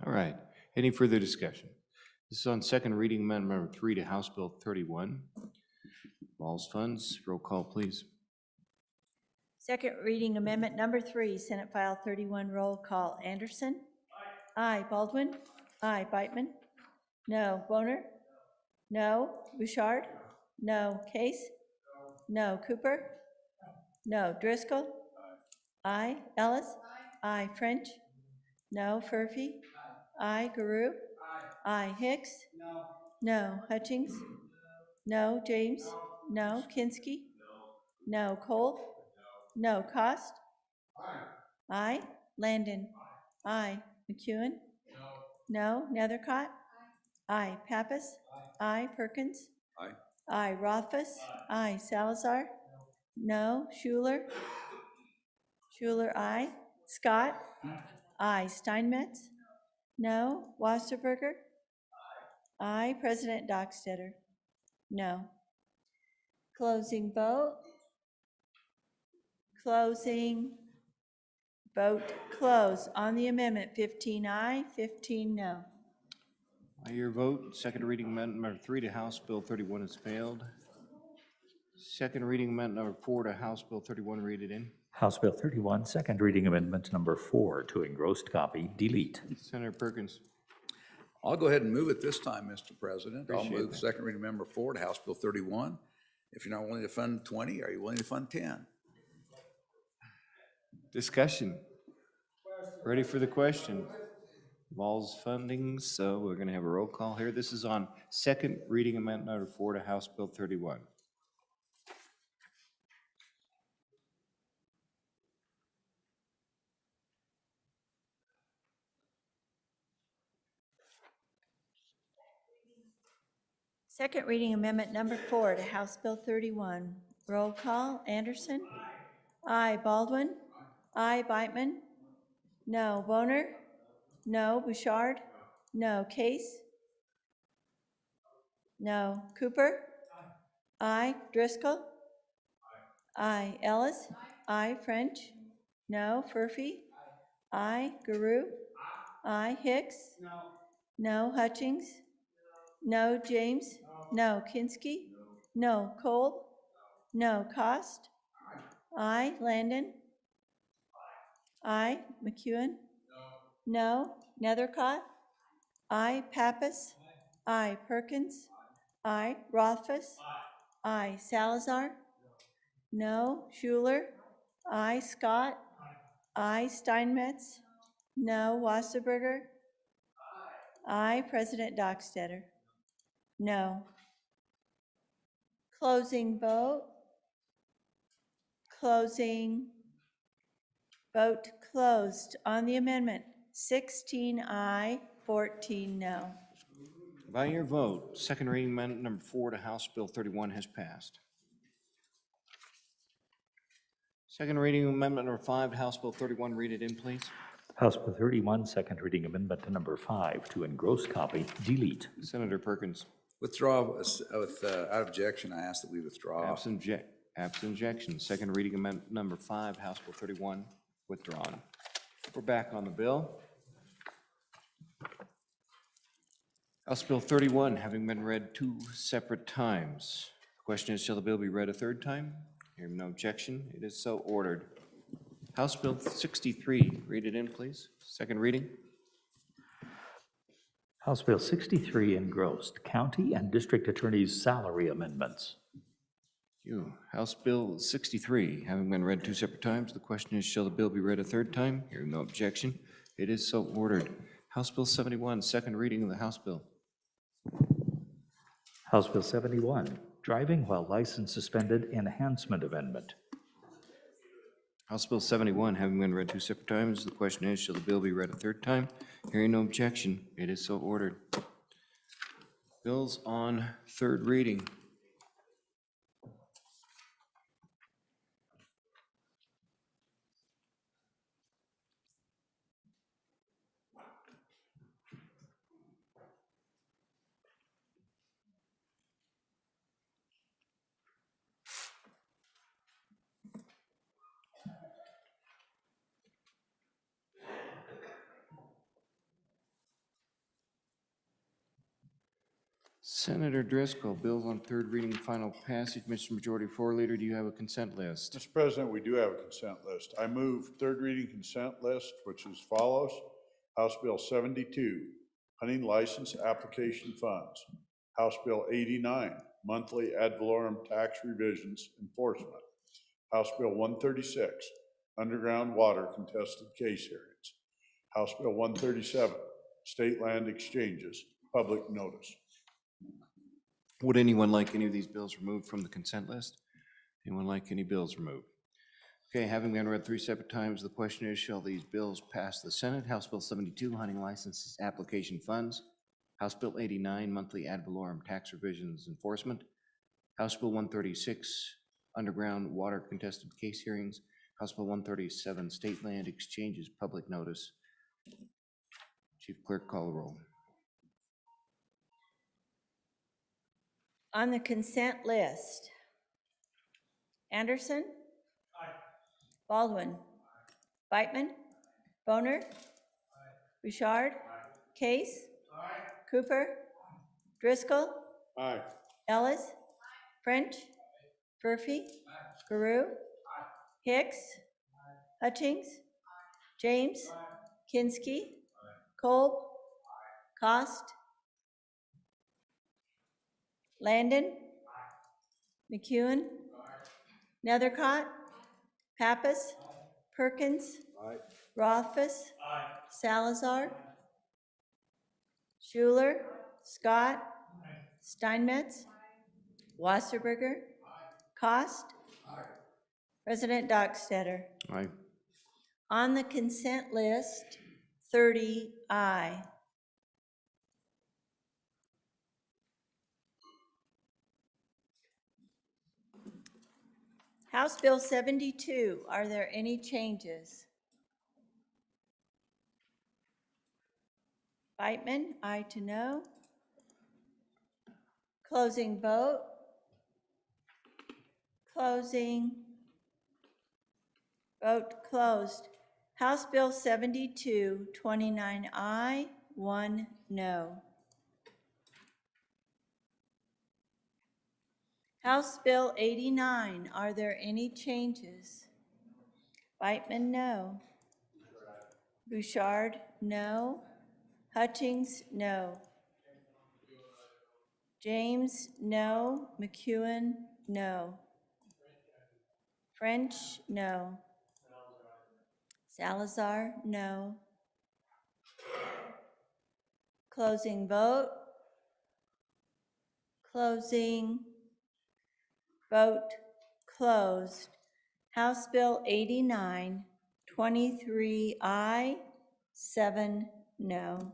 All right. Any further discussion? This is on second reading amendment number 3 to House Bill 31. Balls funds, roll call, please. Second reading amendment number 3, Senate File 31, roll call. Anderson? Aye. Baldwin? Aye. Beitman? No. Boner? No. Bouchard? No. Case? No. Cooper? No. Driscoll? Aye. Ellis? Aye. French? No. Furphy? Aye. Guru? Aye. Hicks? No. Hutchings? No. James? No. Kinski? No. Cole? No. Cost? Aye. Landon? Aye. McEwen? No. Nethercott? Aye. Pappas? Aye. Perkins? Aye. Aye. Rothfuss? Aye. Salazar? No. Schuler? Schuler, aye. Scott? Aye. Steinmetz? No. Wasserberger? Aye. President Dockstetter? No. Closing vote. Closing. Vote closed. On the amendment, 15 aye, 15 no. By your vote, second reading amendment number 3 to House Bill 31 has failed. Second reading amendment number 4 to House Bill 31, read it in. House Bill 31, second reading amendment number 4 to engrossed copy, delete. Senator Perkins. I'll go ahead and move it this time, Mr. President. I'll Appreciate move that. second reading number 4 to House Bill 31. If you're not willing to fund 20, are you willing to fund 10? Discussion. Ready for the question? Balls funding, so we're going to have a roll call here. This is on second reading amendment number 4 to House Bill 31. Second reading amendment number 4 to House Bill 31. Roll call. Anderson? Aye. Baldwin? Aye. Beitman? No. Boner? No. Bouchard? No. Case? No. Cooper? Aye. Driscoll? Aye. Ellis? Aye. French? No. Furphy? Aye. Guru? Aye. Hicks? No. Hutchings? No. James? No. Kinski? No. Cole? No. Cost? Aye. Landon? Aye. McEwen? No. Nethercott? Aye. Pappas? Aye. Perkins? Aye. Rothfuss? Aye. Salazar? No. Schuler? Aye. Scott? Aye. Steinmetz? No. Wasserberger? Aye. President Dockstetter? No. Closing vote. Closing. Vote closed on the amendment. 16 aye, 14 no. By your vote, second reading amendment number 4 to House Bill 31 has passed. Second reading amendment number 5 to House Bill 31, read it in, please. House Bill 31, second reading amendment to number 5 to engross copy, delete. Senator Perkins. Withdraw without objection. I ask that we withdraw. Absent objection. Second reading amendment number 5, House Bill 31, withdrawn. We're back on the bill. House Bill 31, having been read 2 separate times. The question is, shall the bill be read a third time? Hearing no objection, it is so ordered. House Bill 63, read it in, please. Second reading. House Bill 63, engrossed, county and district attorney's salary amendments. House Bill 63, having been read 2 separate times, the question is, shall the bill be read a third time? Hearing no objection, it is so ordered. House Bill 71, second reading of the House Bill. House Bill 71, driving while license suspended, enhancement amendment. House Bill 71, having been read 2 separate times, the question is, shall the bill be read a third time? Hearing no objection, it is so ordered. Bills on third reading. Senator Driscoll, bills on third reading and final passage. Mr. Majority Floor Leader, do you have a consent list? Mr. President, we do have a consent list. I move third reading consent list, which is follows. House Bill 72, hunting license application funds. House Bill 89, monthly ad valorem tax revisions enforcement. House Bill 136, underground water contested case hearings. House Bill 137, state land exchanges, public notice. Would anyone like any of these bills removed from the consent list? Anyone like any bills removed? Okay, having been read 3 separate times, the question is, shall these bills pass the Senate? House Bill 72, hunting licenses application funds. House Bill 89, monthly ad valorem tax revisions enforcement. House Bill 136, underground water contested case hearings. House Bill 137, state land exchanges, public notice. Chief Clerk, call the roll. On the consent list, Anderson? Aye. Baldwin? Aye. Beitman? Boner? Aye. Bouchard? Aye. Case? Aye. Cooper? Aye. Driscoll? Aye. Ellis? Aye. French? Aye. Murphy? Aye. Guru? Aye. Hicks? Aye. Hutchings? Aye. James? Aye. Kinski? Aye. Kolb? Aye. Cost? Landon? Aye. McEwen? Aye. Nethercott? Pappas? Aye. Perkins? Aye. Rothfuss? Aye. Salazar? Aye. Schuler? Aye. Scott? Aye. Steinmetz? Aye. Wasserberger? Aye. Cost? Aye. President Dockstetter? Aye. On the consent list, 30 aye. House Bill 72, are there any changes? Beitman, aye to no. Closing vote. Closing. Vote closed. House Bill 72, 29 aye, 1 no. House Bill 89, are there any changes? Beitman, no. Bouchard, no. Hutchings, no. James, no. McEwen, No. French? No. Salazar? No. Closing vote. Closing. Vote closed. House Bill 89, 23 aye, 7 no.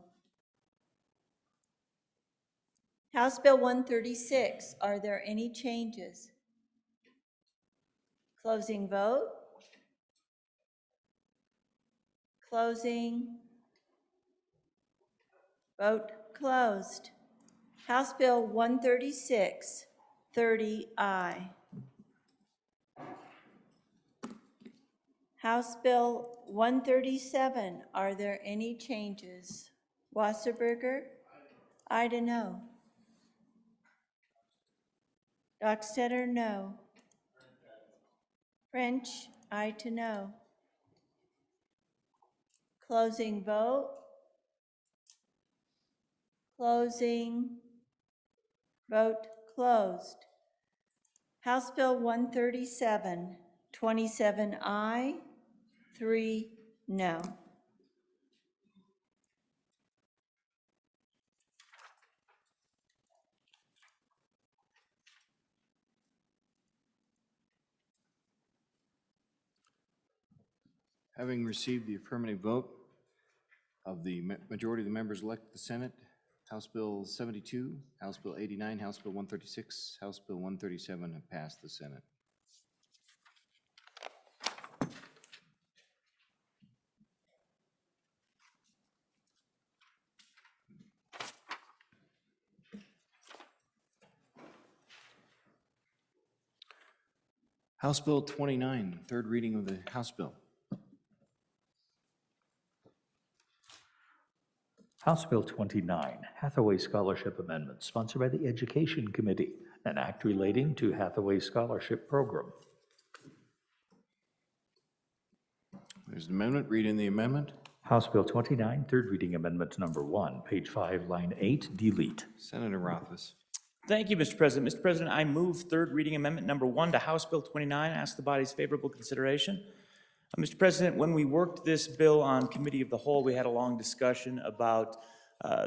House Bill 136, are there any changes? Closing vote. Closing. Vote closed. House Bill 136, 30 aye. House Bill 137, are there any changes? Wasserberger? Aye to no. Dockstetter, no. French? Aye to no. Closing vote. Closing. Vote closed. House Bill 137, 27 aye, 3 no. Having received the affirmative vote of the majority of the members elected to the Senate, House Bill 72, House Bill 89, House Bill 136, House Bill 137 have passed the Senate. House Bill 29, third reading of the House Bill. House Bill 29, Hathaway Scholarship Amendment, sponsored by the Education Committee, an act relating to Hathaway Scholarship Program. There's an amendment. Read in the amendment. House Bill 29, third reading amendment number 1, page 5, line 8, delete. Senator Rothfuss. Thank you, Mr. President. Mr. President, I move third reading amendment number 1 to House Bill 29. Ask the body's favorable consideration. Mr. President, when we worked this bill on Committee of the Whole, we had a long discussion about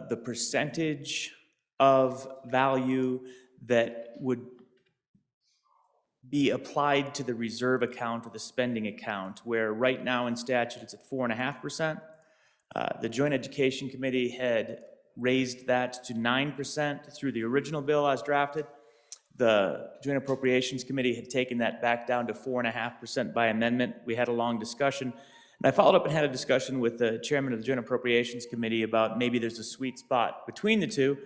the percentage of value that would be applied to the reserve account or the spending account, where right now in statute it's at 4.5%. The Joint Education Committee had raised that to 9% through the original bill as drafted. The Joint Appropriations Committee had taken that back down to 4.5% by amendment. We had a long discussion. And I followed up and had a discussion with the chairman of the Joint Appropriations Committee about maybe there's a sweet spot between the two.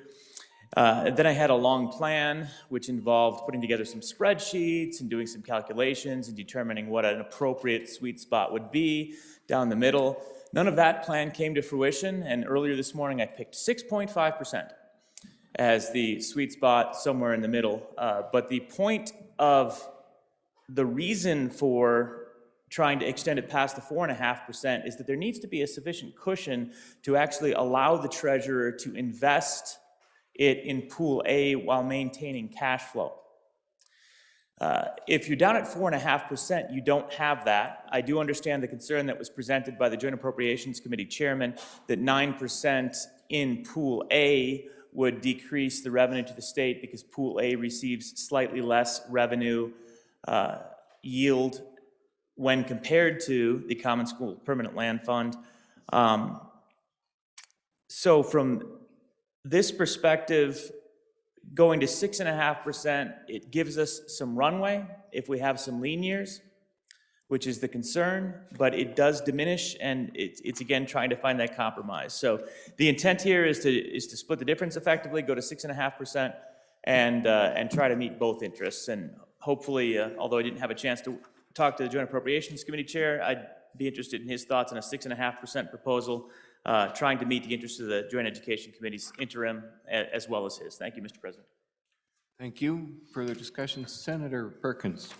Then I had a long plan, which involved putting together some spreadsheets and doing some calculations and determining what an appropriate sweet spot would be down the middle. None of that plan came to fruition, and earlier this morning I picked 6.5% as the sweet spot somewhere in the middle. But the point of the reason for trying to extend it past the 4.5% is that there needs to be a sufficient cushion to actually allow the treasurer to invest it in Pool A while maintaining cash flow. If you're down at 4.5%, you don't have that. I do understand the concern that was presented by the Joint Appropriations Committee chairman that 9% in Pool A would decrease the revenue to the state because Pool A receives slightly less revenue yield when compared to the Common School Permanent Land Fund. So from this perspective, going to 6.5%, it gives us some runway if we have some lean years, which is the concern, but it does diminish, and it's again trying to find that compromise. So the intent here is to split the difference effectively, go to 6.5%, and try to meet both interests. And hopefully, although I didn't have a chance to talk to the Joint Appropriations Committee chair, I'd be interested in his thoughts on a 6.5% proposal, trying to meet the interests of the Joint Education Committee's interim as well as his. Thank you, Mr. President. Thank you. Further discussion, Senator Perkins.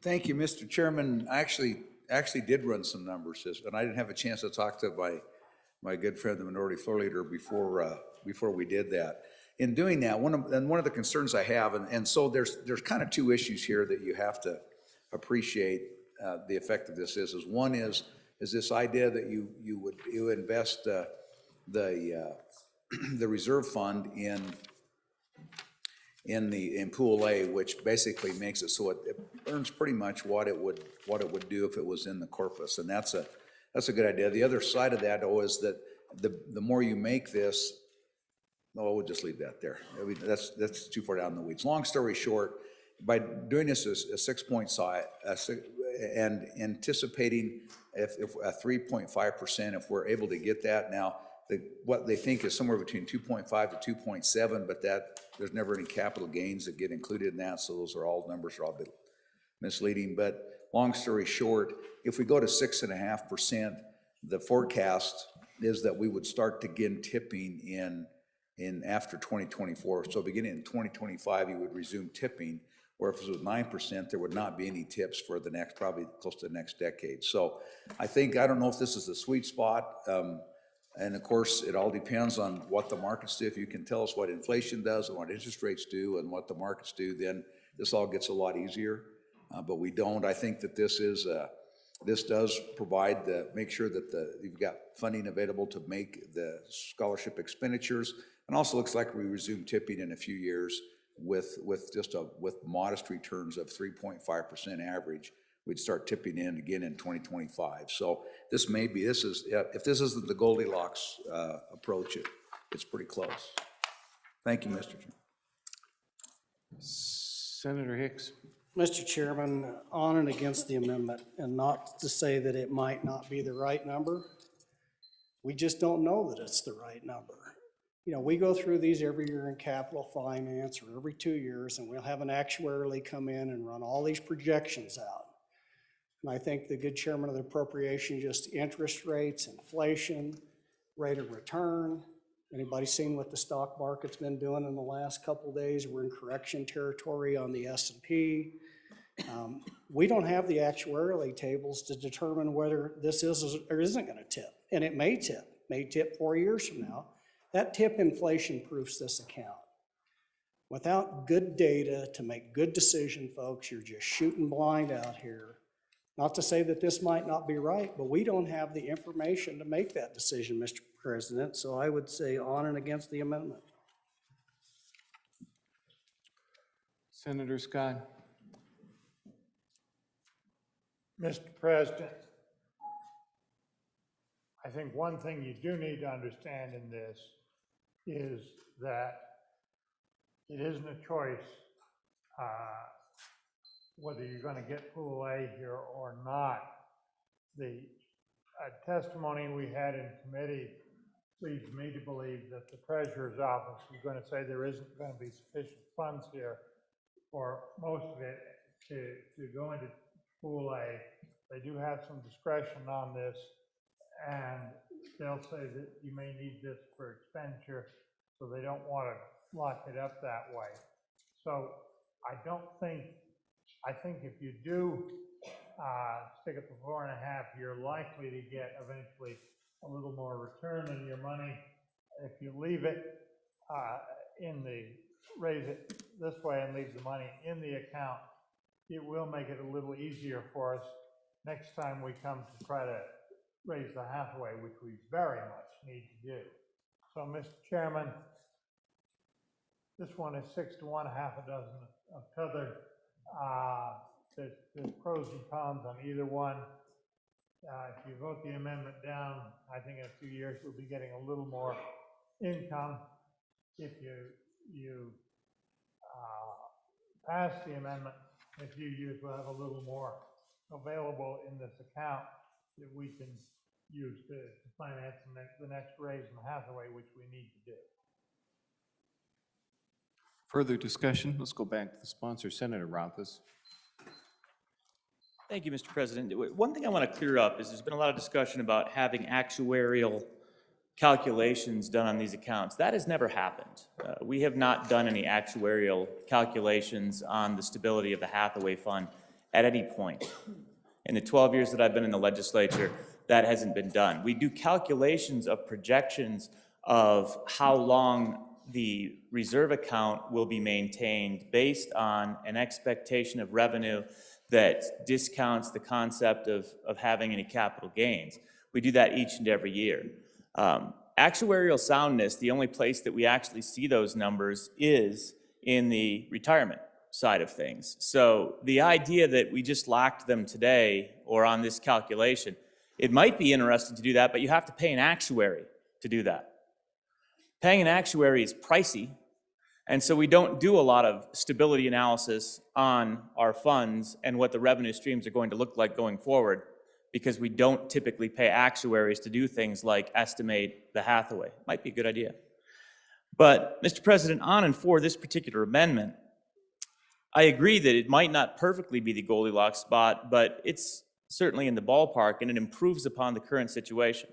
Thank you, Mr. Chairman. I actually did run some numbers, and I didn't have a chance to talk to my good friend, the Minority Floor Leader, before we did that. in doing that, one of the concerns I have, and so there's kind of two issues here that you have to appreciate the effect of this is one is this idea that you invest the reserve fund in Pool A, which basically makes it so it earns pretty much what it would do if it was in the corpus, and that's a good idea. The other side of that, though, is that the more you make this, we'll just leave that there. I mean, that's too far down the weeds. Long story short, by doing this as a 6-point side and anticipating if a 3.5%, if we're able to get that now, what they think is somewhere between 2.5 to 2.7, but there's never any capital gains that get included in that, so those numbers are all a bit misleading. But long story short, if we go to 6.5%, the forecast is that we would start to begin tipping in after 2024. So beginning in 2025, you would resume tipping, where if it was 9%, there would not be any tips for the next, probably close to the next decade. So I don't know if this is the sweet spot. And of course, it all depends on what the markets do. If you can tell us what inflation does and what interest rates do and what the markets do, then this all gets a lot easier. But we don't. I think that this does provide make sure that you've got funding available to make the scholarship expenditures. And also looks like we resume tipping in a few years with modest returns of 3.5% average. We'd start tipping in again in 2025. So if this isn't the Goldilocks approach, it's pretty close. Thank you, Mr. Chairman. Senator Hicks. Mr. Chairman, on and against the amendment, and not to say that it might not be the right number. We just don't know that it's the right number. You know, we go through these every year in capital finance or every 2 years, and we'll have an actuary come in and run all these projections out. And I think the good chairman of the appropriation, just interest rates, inflation, rate of return. Anybody seen what the stock market's been doing in the last couple of days? We're in correction territory on the S&P. We don't have the actuarial tables to determine whether this is or isn't going to tip. And it may tip 4 years from now. That tip inflation proofs this account. Without good data to make good decision, folks, you're just shooting blind out here. Not to say that this might not be right, but we don't have the information to make that decision, Mr. President. So I would say on and against the amendment. Senator Scott. Mr. President, I think one thing you do need to understand in this is that it isn't a choice whether you're going to get Pool A here or not. The testimony we had in committee leads me to believe that the Treasurer's Office is going to say there isn't going to be sufficient funds here for most of it to go into Pool A. They do have some discretion on this, and they'll say that you may need this for expenditure, so they don't want to lock it up that way. So I think if you do stick at the 4.5, you're likely to get eventually a little more return on your money. If you leave it raise it this way and leave the money in the account, it will make it a little easier for us next time we come to try to raise the Hathaway, which we very much need to do. So, Mr. Chairman, this one is 6 to 1, half a dozen of t'other. There's pros and cons on either one. If you vote the amendment down, I think in a few years we'll be getting a little more income. If you pass the amendment, in a few years we'll have a little more available in this account that we can use to finance the next raise in Hathaway, which we need to do. Further discussion? Let's go back to the sponsor, Senator Rothfuss. Thank you, Mr. President. One thing I want to clear up is there's been a lot of discussion about having actuarial calculations done on these accounts. That has never happened. We have not done any actuarial calculations on the stability of the Hathaway Fund at any point. In the 12 years that I've been in the legislature, that hasn't been done. We do calculations of projections of how long the reserve account will be maintained based on an expectation of revenue that discounts the concept of having any capital gains. We do that each and every year. Actuarial soundness, the only place that we actually see those numbers is in the retirement side of things. So the idea that we just lacked them today or on this calculation, it might be interesting to do that, but you have to pay an actuary to do that. Paying an actuary is pricey, and so we don't do a lot of stability analysis on our funds and what the revenue streams are going to look like going forward, because we don't typically pay actuaries to do things like estimate the Hathaway. Might be a good idea. But, Mr. President, on and for this particular amendment, I agree that it might not perfectly be the Goldilocks spot, but it's certainly in the ballpark, and it improves upon the current situation.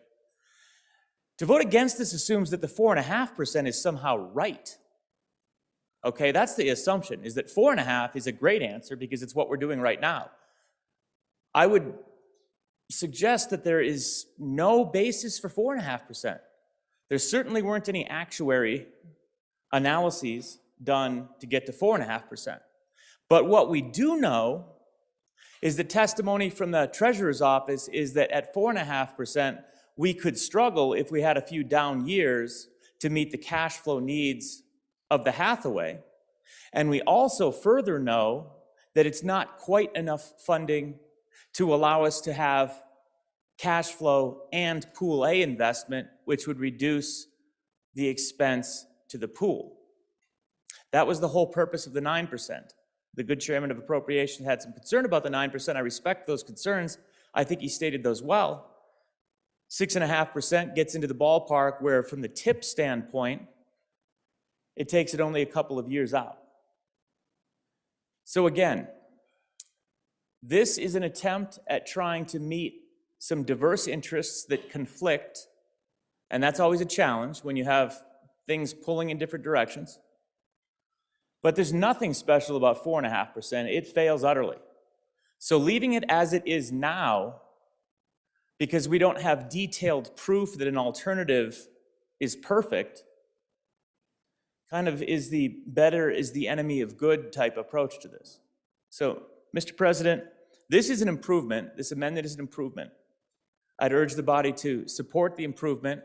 To vote against this assumes that the 4.5% is somehow right. Okay, that's the assumption, is that 4.5 is a great answer because it's what we're doing right now. I would suggest that there is no basis for 4.5%. There certainly weren't any actuary analyses done to get to 4.5%. But what we do know is the testimony from the Treasurer's Office is that at 4.5%, we could struggle if we had a few down years to meet the cash flow needs of the Hathaway. And we also further know that it's not quite enough funding to allow us to have cash flow and Pool A investment, which would reduce the expense to the pool. That was the whole purpose of the 9%. The good chairman of appropriations had some concern about the 9%. I respect those concerns. I think he stated those well. 6.5% gets into the ballpark where, from the tip standpoint, it takes it only a couple of years out. So again, this is an attempt at trying to meet some diverse interests that conflict, and that's always a challenge when you have things pulling in different directions. But there's nothing special about 4.5%. It fails utterly. So leaving it as it is now, because we don't have detailed proof that an alternative is perfect, kind of is the better is the enemy of good type approach to this. So, Mr. President, this is an improvement. This amendment is an improvement. I'd urge the body to support the improvement.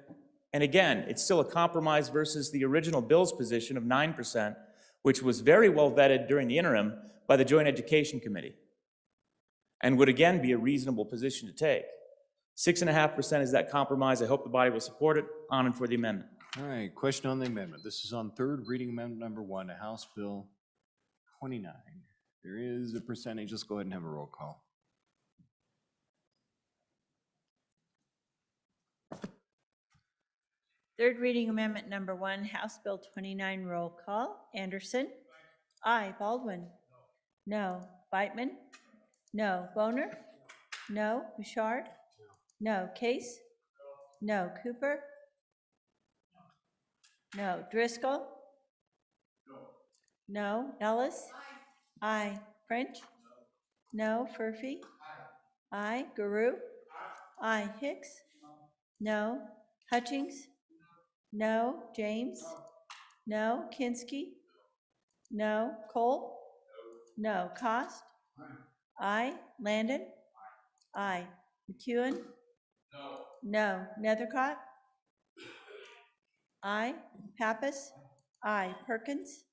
And again, it's still a compromise versus the original bill's position of 9%, which was very well vetted during the interim by the Joint Education Committee, and would again be a reasonable position to take. 6.5% is that compromise. I hope the body will support it. On and for the amendment. All right, question on the amendment. This is on third reading amendment number 1 to House Bill 29. There is a percentage. Let's go ahead and have a roll call. Third reading amendment number 1, House Bill 29, roll call. Anderson? Aye. Baldwin? No. Beitman? No. Boner? No. Bouchard? No. Case? No. Cooper? No. Driscoll? No. Ellis? Aye. French? No. Furphy? Aye. Guru? Aye. Hicks? No. Hutchings? No. James? No. Kinski? No. Cole? No. Cost? Aye. Landon? Aye. McEwen? No. Nethercott? Aye. Pappas? Aye. Perkins?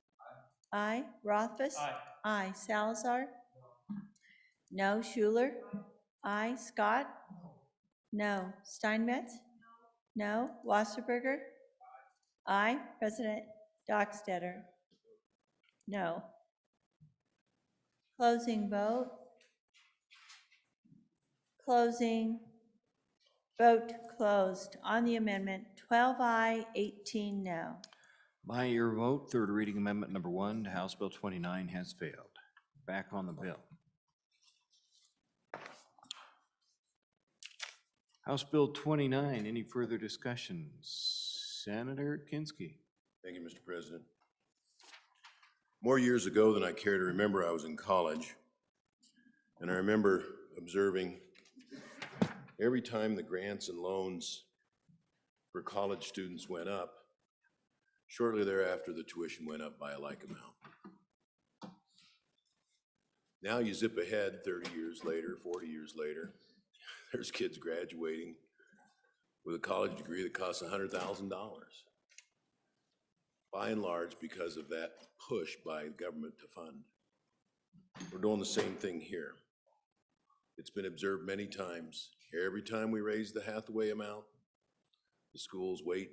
Aye. Rothfuss? Aye. Salazar? No. Schuler? Aye. Scott? No. Steinmetz? No. Wasserberger? Aye. President Dockstetter? No. Closing vote. Closing. Vote closed on the amendment. 12 aye, 18 no. By your vote, third reading amendment number 1 to House Bill 29 has failed. Back on the bill. House Bill 29, any further discussion? Senator Kinski. Thank you, Mr. President. More years ago than I care to remember, I was in college, and I remember observing every time the grants and loans for college students went up, Shortly thereafter, the tuition went up by a like amount. Now you zip ahead 30 years later, 40 years later, there's kids graduating with a college degree that costs $100,000. By and large, because of that push by government to fund. We're doing the same thing here. It's been observed many times. Every time we raise the Hathaway amount, the schools wait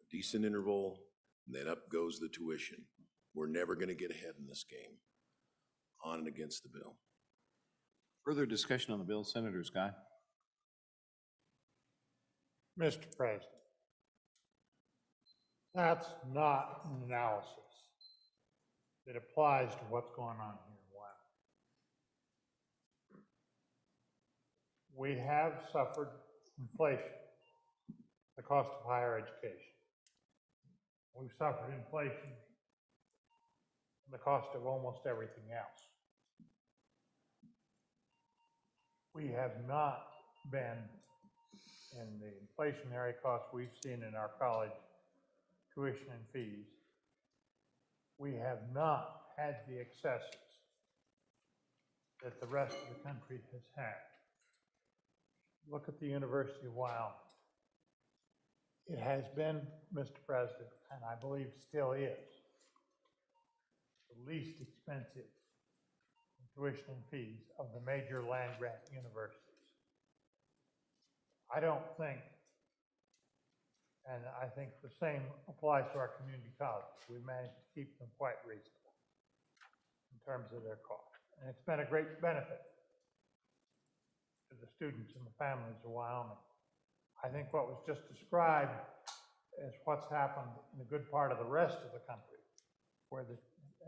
a decent interval, and then up goes the tuition. We're never going to get ahead in this game. On and against the bill. Further discussion on the bill, Senator Scott? Mr. President, that's not an analysis that applies to what's going on here in Wyoming. We have suffered inflation, the cost of higher education. We've suffered inflation, the cost of almost everything else. We have not been in the inflationary costs we've seen in our college tuition and fees. We have not had the excesses that the rest of the country has had. Look at the University of Wyoming. It has been, Mr. President, and I believe still is, the least expensive tuition and fees of the major land-grant universities. I don't think, and I think the same applies to our community colleges, we managed to keep them quite reasonable in terms of their cost. And it's been a great benefit to the students and the families of Wyoming. I think what was just described as what's happened in a good part of the rest of the country,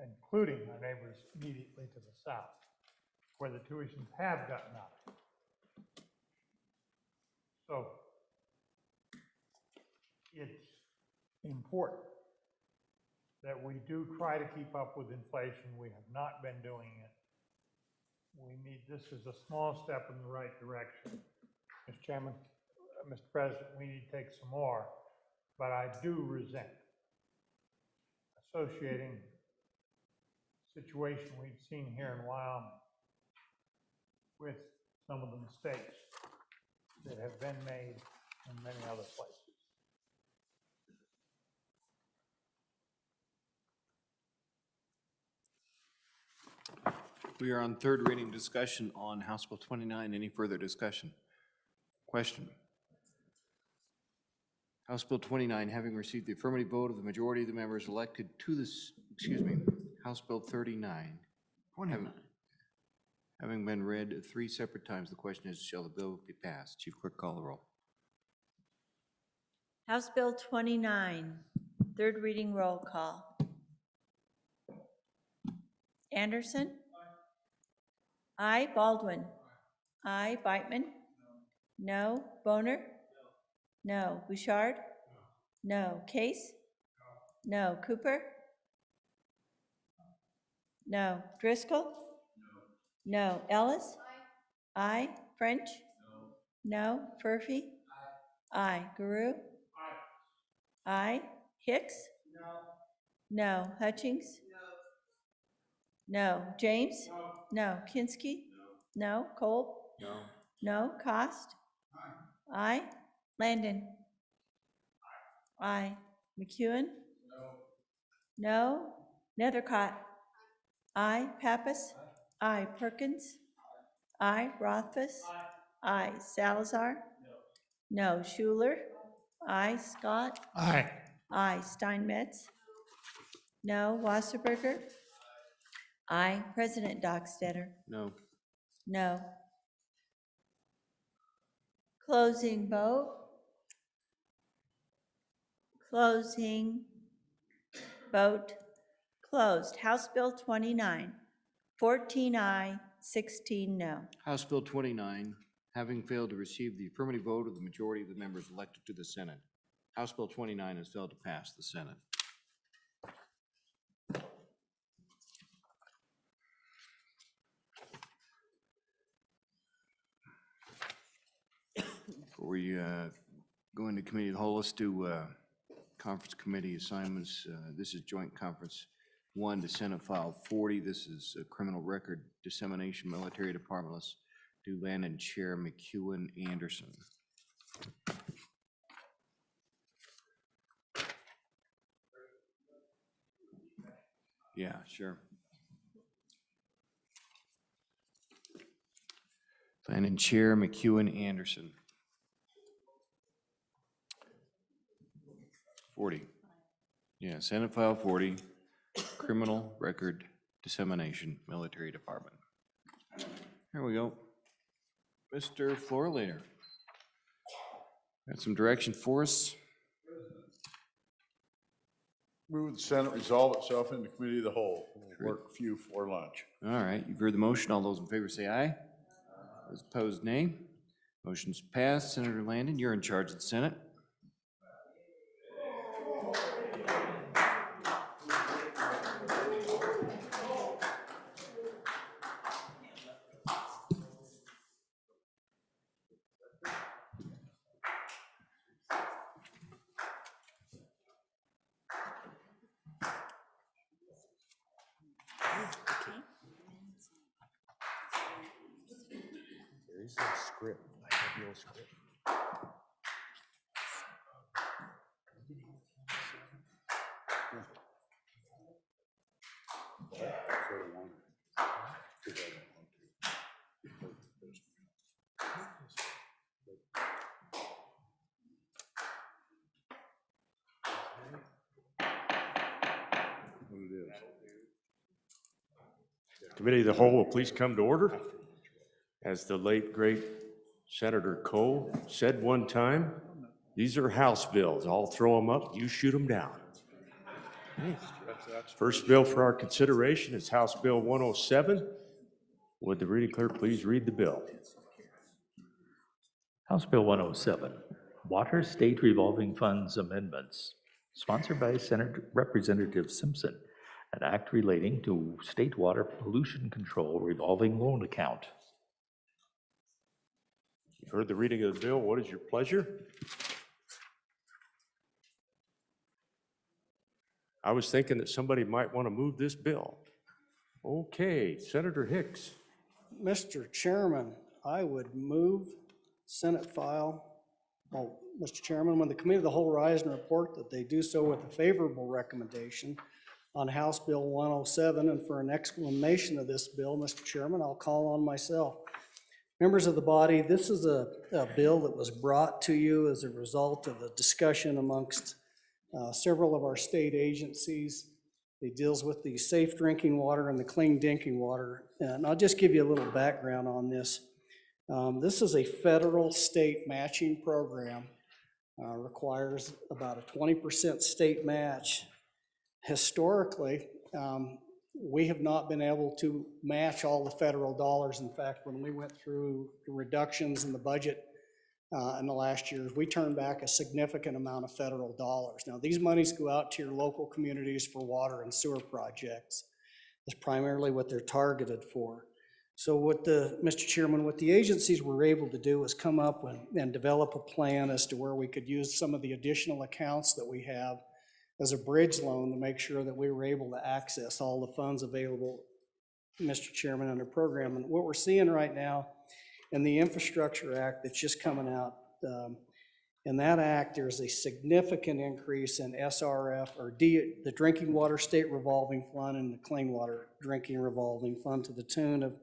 including our neighbors immediately to the south, where the tuitions have gotten up. So it's important that we do try to keep up with inflation. We have not been doing it. This is a small step in the right direction. Mr. Chairman, Mr. President, we need to take some more, but I do resent associating the situation we've seen here in Wyoming with some of the mistakes that have been made in many other places. We are on third reading discussion on House Bill 29. Any further discussion? Question. House Bill 29, having received the affirmative vote of the majority of the members elected to this, House Bill 39. 29. Having been read 3 separate times, the question is, shall the bill be passed? Chief Clerk, call the roll. House Bill 29, third reading roll call. Anderson? Aye. Baldwin? Aye. Beitman? No. Boner? No. Bouchard? No. Case? No. Cooper? No. Driscoll? No. Ellis? Aye. French? No. Furphy? Aye. Guru? Aye. Hicks? No. Hutchings? No. James? No. Kinski? No. Kolb? No. Cost? Aye. Landon? Aye. McEwen? No. Nethercott? Aye. Pappas? Aye. Perkins? Aye. Rothfuss? Aye. Salazar? No. Schuler? Aye. Scott? Aye. Aye. Steinmetz? No. Wasserberger? Aye. President Dockstetter? No. No. Closing vote. Closing vote closed. House Bill 29, 14 aye, 16 no. House Bill 29, having failed to receive the affirmative vote of the majority of the members elected to the Senate. House Bill 29 has failed to pass the Senate. Before we go into committee of the whole, let's do conference committee assignments. This is joint conference 1 to Senate File 40. This is a criminal record dissemination, military department. Let's do Landon Chair McEwen Anderson. Yeah, sure. Landon Chair McEwen Anderson. 40. Yeah, Senate File 40, criminal record dissemination, military department. Here we go. Mr. Floor Leader. Got some direction for us? Move the Senate resolve itself into committee of the whole. We'll work few for lunch. All right, you've heard the motion. All those in favor say aye. Those opposed, nay. Motion's passed. Senator Landon, you're in charge of the Senate. There is no script. I have no script. Committee of the whole will please come to order. As the late, great Senator Cole said one time, these are House bills. I'll throw them up, you shoot them down. First bill for our consideration is House Bill 107. Would the reading clerk please read the bill? House Bill 107, Water State Revolving Funds Amendments, sponsored by Senator Representative Simpson, an act relating to state water pollution control revolving loan account. You've heard the reading of the bill. What is your pleasure? I was thinking that somebody might want to move this bill. Okay, Senator Hicks. Mr. Chairman, I would move Senate file, Mr. Chairman, when the Committee of the Whole rise and report that they do so with a favorable recommendation on House Bill 107, and for an explanation of this bill, Mr. Chairman, I'll call on myself. Members of the body, this is a bill that was brought to you as a result of a discussion amongst several of our state agencies. It deals with the safe drinking water and the clean drinking water. And I'll just give you a little background on this. This is a federal state matching program, requires about a 20% state match. Historically, we have not been able to match all the federal dollars. In fact, when we went through the reductions in the budget in the last years, we turned back a significant amount of federal dollars. Now, these monies go out to your local communities for water and sewer projects. That's primarily what they're targeted for. So what Mr. Chairman, what the agencies were able to do is come up and develop a plan as to where we could use some of the additional accounts that we have as a bridge loan to make sure that we were able to access all the funds available, Mr. Chairman, under program. And what we're seeing right now in the Infrastructure Act that's just coming out, in that act, there's a significant increase in SRF, or the Drinking Water State Revolving Fund and the Clean Water Drinking Revolving Fund, to the tune of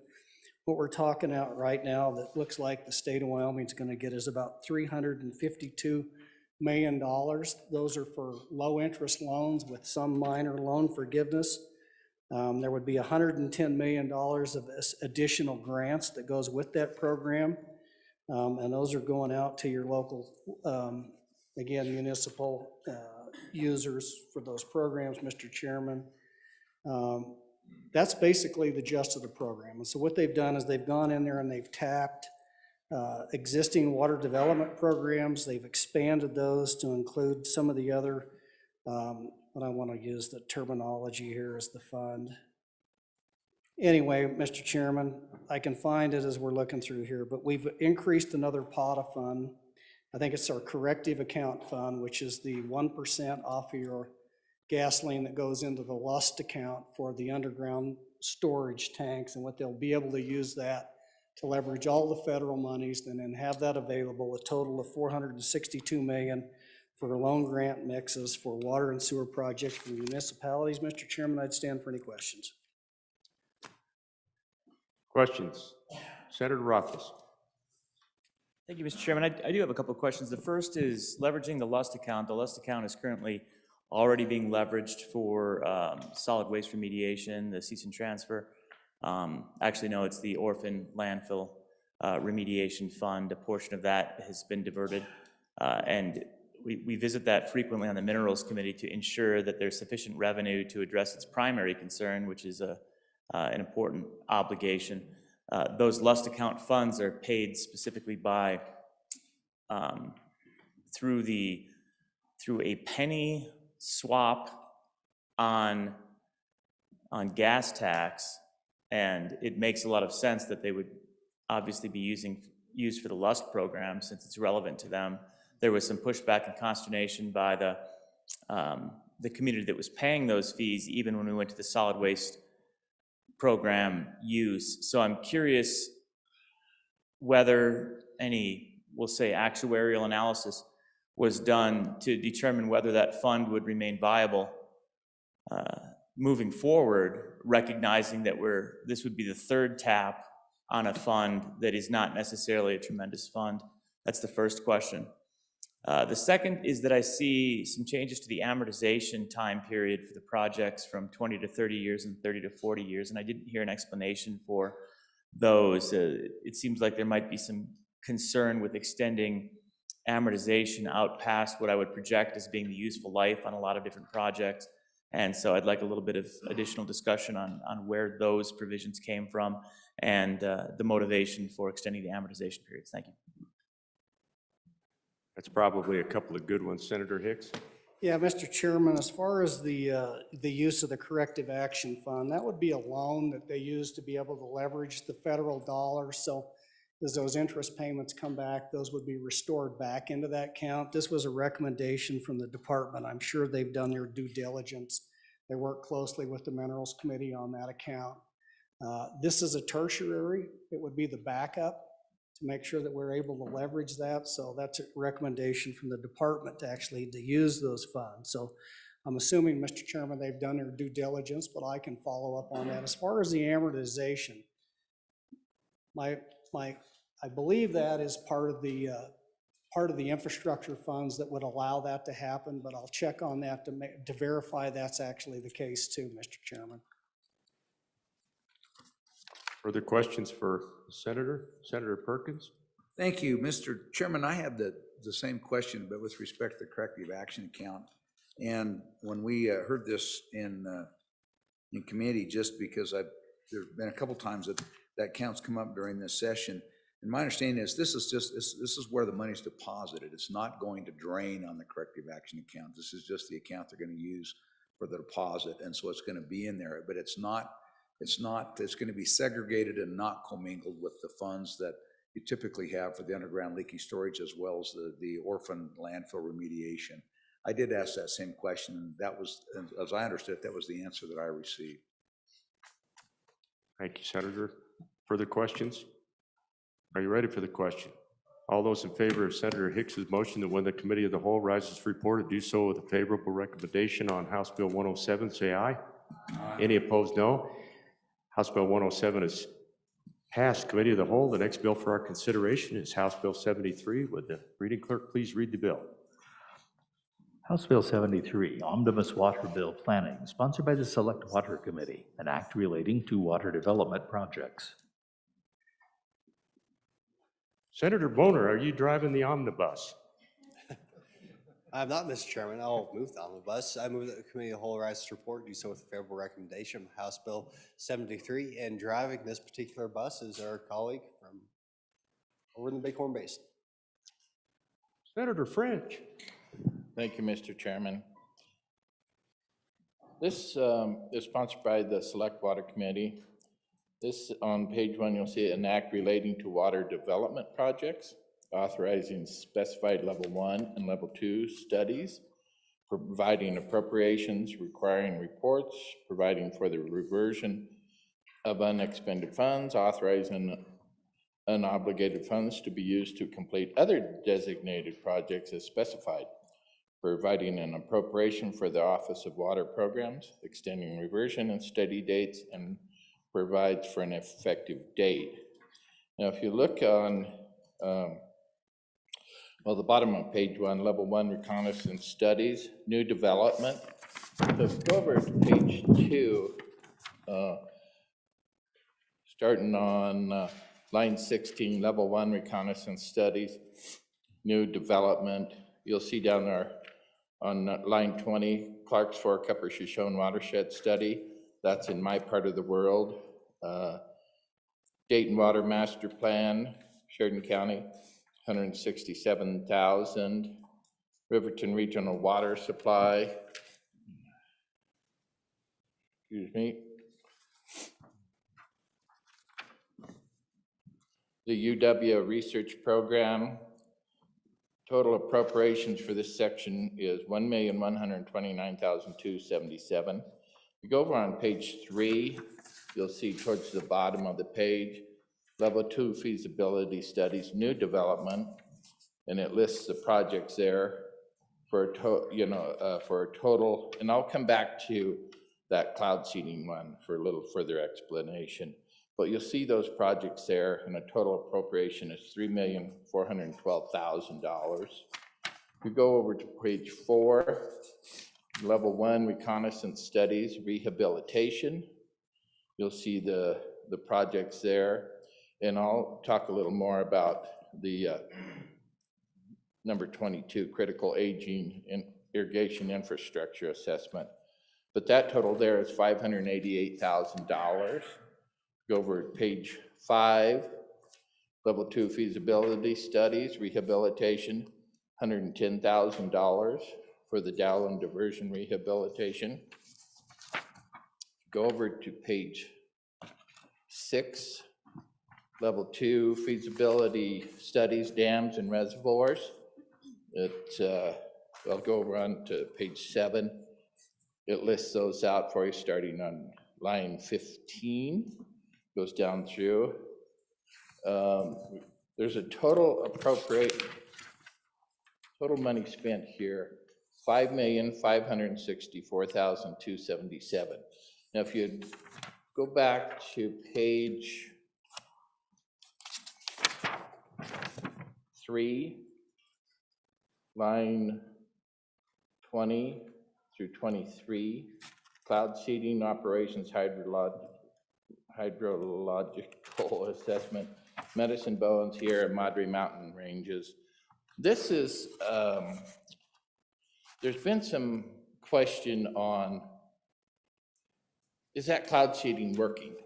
what we're talking about right now that looks like the state of Wyoming is going to get is about $352 million. Those are for low interest loans with some minor loan forgiveness. There would be $110 million of additional grants that goes with that program. And those are going out to your local, again, municipal users for those programs, Mr. Chairman. That's basically the gist of the program. And so what they've done is they've gone in there and they've tapped existing water development programs. They've expanded those to include some of the other, what I want to use the terminology here is the fund. Anyway, Mr. Chairman, I can find it as we're looking through here, but we've increased another pot of fund I think it's our corrective account fund, which is the 1% off of your gasoline that goes into the lust account for the underground storage tanks, and what they'll be able to use that to leverage all the federal monies and then have that available, a total of $462 million for loan grant mixes for water and sewer projects for municipalities. Mr. Chairman, I'd stand for any questions. Questions? Senator Rothfuss. Thank you, Mr. Chairman. I do have a couple of questions. The first is leveraging the Lust account. The Lust account is currently already being leveraged for solid waste remediation, the cease and transfer. Actually, no, it's the orphan landfill remediation fund. A portion of that has been diverted. And we visit that frequently on the Minerals Committee to ensure that there's sufficient revenue to address its primary concern, which is an important obligation. Those Lust account funds are paid specifically by through a penny swap on gas tax, and it makes a lot of sense that they would obviously be used for the Lust program since it's relevant to them. There was some pushback and consternation by the community that was paying those fees even when we went to the solid waste program use. So I'm curious whether any, we'll say, actuarial analysis was done to determine whether that fund would remain viable moving forward, recognizing that this would be the third tap on a fund that is not necessarily a tremendous fund. That's the first question. The second is that I see some changes to the amortization time period for the projects from 20 to 30 years and 30 to 40 years, and I didn't hear an explanation for those. It seems like there might be some concern with extending amortization out past what I would project as being the useful life on a lot of different projects. And so I'd like a little bit of additional discussion on where those provisions came from and the motivation for extending the amortization periods. Thank you. That's probably a couple of good ones. Senator Hicks? Yeah, Mr. Chairman, as far as the use of the Corrective Action Fund, that would be a loan that they use to be able to leverage the federal dollars. So as those interest payments come back, those would be restored back into that account. This was a recommendation from the department. I'm sure they've done their due diligence. They work closely with the Minerals Committee on that account. This is a tertiary. It would be the backup to make sure that we're able to leverage that. So that's a recommendation from the department to use those funds. So I'm assuming, Mr. Chairman, they've done their due diligence, but I can follow up on that. As far as the amortization, I believe that is part of the infrastructure funds that would allow that to happen, but I'll check on that to verify that's actually the case too, Mr. Chairman. Further questions for the Senator? Senator Perkins? Thank you, Mr. Chairman. I had the same question, but with respect to the corrective action account. And when we heard this in committee, just because there's been a couple times that account's come up during this session, and my understanding is this is where the money's deposited. It's not going to drain on the corrective action account. This is just the account they're going to use for the deposit, and so it's going to be in there. But it's going to be segregated and not commingled with the funds that you typically have for the underground leaking storage as well as the orphan landfill remediation. I did ask that same question, and that was, as I understood it, that was the answer that I received. Thank you, Senator. Further questions? Are you ready for the question? All those in favor of Senator Hicks's motion that when the Committee of the Whole rises to report, do so with a favorable recommendation on House Bill 107, say aye. Aye. Any opposed, no. House Bill 107 is passed. Committee of the Whole, the next bill for our consideration is House Bill 73. Would the reading clerk please read the bill? House Bill 73, Omnibus Water Bill Planning, sponsored by the Select Water Committee, an act relating to water development projects. Senator Boner, are you driving the omnibus? I'm not, Mr. Chairman. I'll move the omnibus. I move that the Committee of the Whole rises to report, do so with a favorable recommendation of House Bill 73. And driving this particular bus is our colleague from over in the Bighorn Basin. Senator French. Thank you, Mr. Chairman. This is sponsored by the Select Water Committee. This, on page 1, you'll see an act relating to water development projects. authorizing specified level 1 and level 2 studies, providing appropriations, requiring reports, providing for the reversion of unexpended funds, authorizing unobligated funds to be used to complete other designated projects as specified, providing an appropriation for the Office of Water Programs, extending reversion and study dates, and provides for an effective date. Now, if you look on, the bottom of page 1, level 1 reconnaissance studies, new development. Let's go over to page 2, starting on line 16, level 1 reconnaissance studies, new development. You'll see down there on line 20, Clark's Fork Upper Shoshone Watershed Study. That's in my part of the world. Dayton Water Master Plan, Sheridan County, 167,000. Riverton Regional Water Supply, excuse me. The UW Research Program, total appropriations for this section is $1,129,277. You go over on page 3, you'll see towards the bottom of the page, level 2 feasibility studies, new development, and it lists the projects there for a total, and I'll come back to that cloud seeding one for a little further explanation. But you'll see those projects there, and a total appropriation is $3,412,000. We go over to page 4, level 1 reconnaissance studies, rehabilitation. You'll see the projects there, and I'll talk a little more about the number 22, critical aging and irrigation infrastructure assessment. But that total there is $588,000. Go over to page 5, level 2 feasibility studies, rehabilitation, $110,000 for the Dowland diversion rehabilitation. Go over to page 6, level 2 feasibility studies, dams and reservoirs. I'll go over on to page 7. It lists those out for you starting on line 15, goes down through. There's a total money spent here, $5,564,277. Now, if you go back to page 3, line 20 through 23, cloud seeding operations, hydrological assessment, Medicine Bow, Sierra Madre Mountain ranges. This is, there's been some question on, is that cloud seeding working?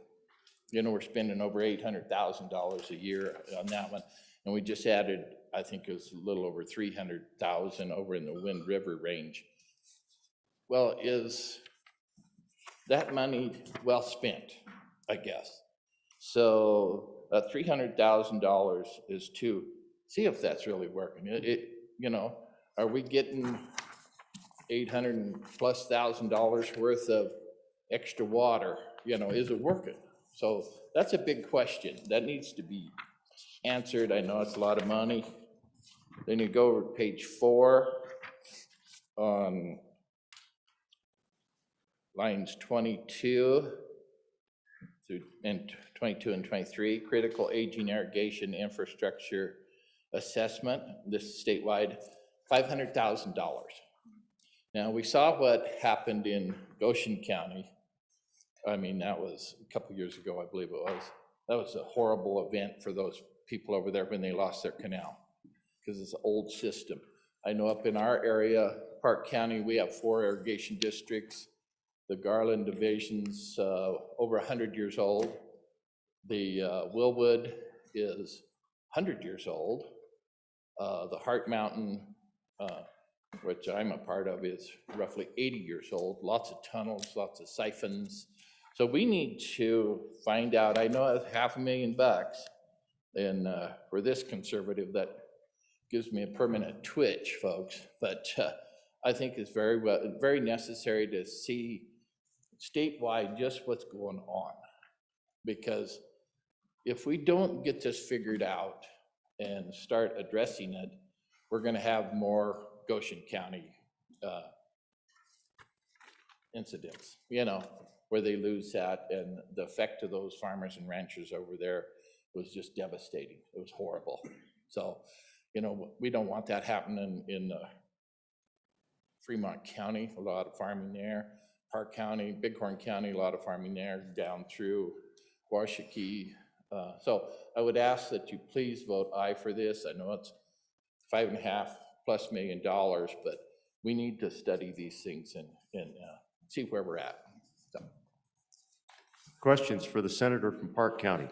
You know, we're spending over $800,000 a year on that one, and we just added, I think it was a little over 300,000 over in the Wind River range. Well, is that money well spent, I guess? So $300,000 is to see if that's really working. You know, are we getting $800,000+ worth of extra water? You know, is it working? So that's a big question that needs to be answered. I know it's a lot of money. Then you go over to page 4 on lines 22 and 23, critical aging irrigation infrastructure assessment. This is statewide, $500,000. Now, we saw what happened in Goshen County. I mean, that was a couple years ago, I believe it was. That was a horrible event for those people over there when they lost their canal, because it's an old system. I know up in our area, Park County, we have 4 irrigation districts. The Garland Division's over 100 years old. The Willwood is 100 years old. The Hart Mountain, which I'm a part of, is roughly 80 years old. Lots of tunnels, lots of siphons. So we need to find out, I know it's $500,000 and for this conservative that gives me a permanent twitch, folks, but I think it's very necessary to see statewide just what's going on. Because if we don't get this figured out and start addressing it, we're gonna have more Goshen County incidents, you know, where they lose that, and the effect of those farmers and ranchers over there was just devastating. It was horrible. So, you know, we don't want that happening in Fremont County, a lot of farming there. Park County, Bighorn County, a lot of farming there, down through Washakie. So I would ask that you please vote aye for this. I know it's $5.5+ million, but we need to study these things and see where we're at. So. Questions for the senator from Park County?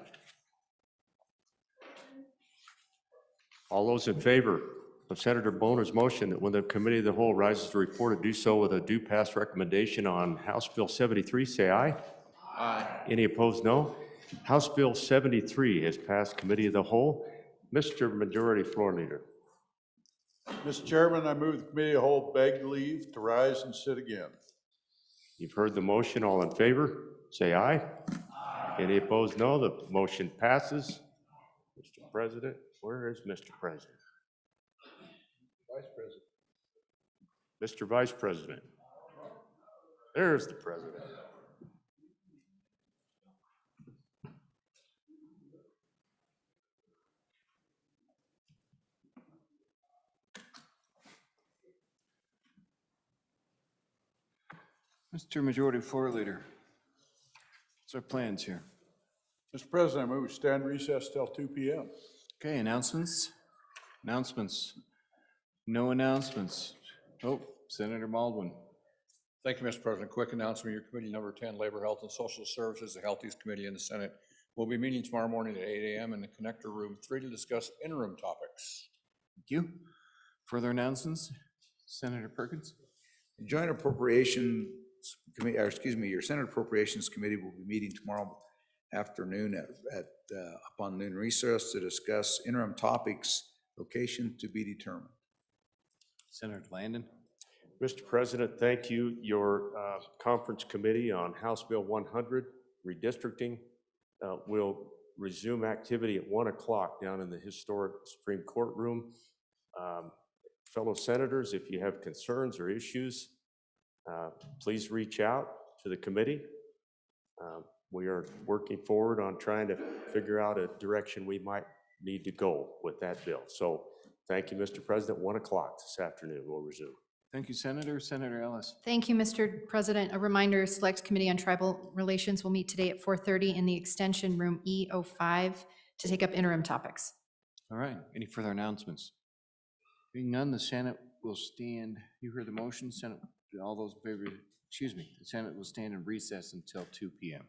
All those in favor of Senator Boner's motion that when the committee of the whole rises to report, to do so with a due pass recommendation on House Bill 73, say aye. Aye. Any opposed, no. House Bill 73 has passed committee of the whole. Mr. Majority Floor Leader. Mr. Chairman, I move the committee of the whole beg leave to rise and sit again. You've heard the motion. All in favor, say aye. Aye. Any opposed, no. The motion passes. Mr. President, where is Mr. President? Vice President. Mr. Vice President. There's the president. Mr. Majority Floor Leader, what's our plans here? Mr. President, I move we stand recess till 2 p.m. Okay, announcements? Announcements? No announcements. Oh, Senator Baldwin. Thank you, Mr. President. Quick announcement, your committee number 10, Labor, Health, and Social Services, the healthiest committee in the Senate, will be meeting tomorrow morning at 8 a.m. in the Connector Room 3 to discuss interim topics. Thank you. Further announcements? Senator Perkins? The Joint Appropriations Committee, or excuse me, your Senate Appropriations Committee will be meeting tomorrow afternoon upon noon recess to discuss interim topics, location to be determined. Senator Landon? Mr. President, thank you. Your conference committee on House Bill 100, redistricting, will resume activity at 1 o'clock down in the historic Supreme Court room. Fellow senators, if you have concerns or issues, please reach out to the committee. We are working forward on trying to figure out a direction we might need to go with that bill. So thank you, Mr. President. 1 o'clock this afternoon, we'll resume. Thank you, Senator. Senator Ellis. Thank you, Mr. President. A reminder, Select Committee on Tribal Relations will meet today at 4:30 in the extension room E05 to take up interim topics. All right, any further announcements? Being none, the Senate will stand, you heard the motion, Senate, all those in favor, excuse me, the Senate will stand in recess until 2 p.m.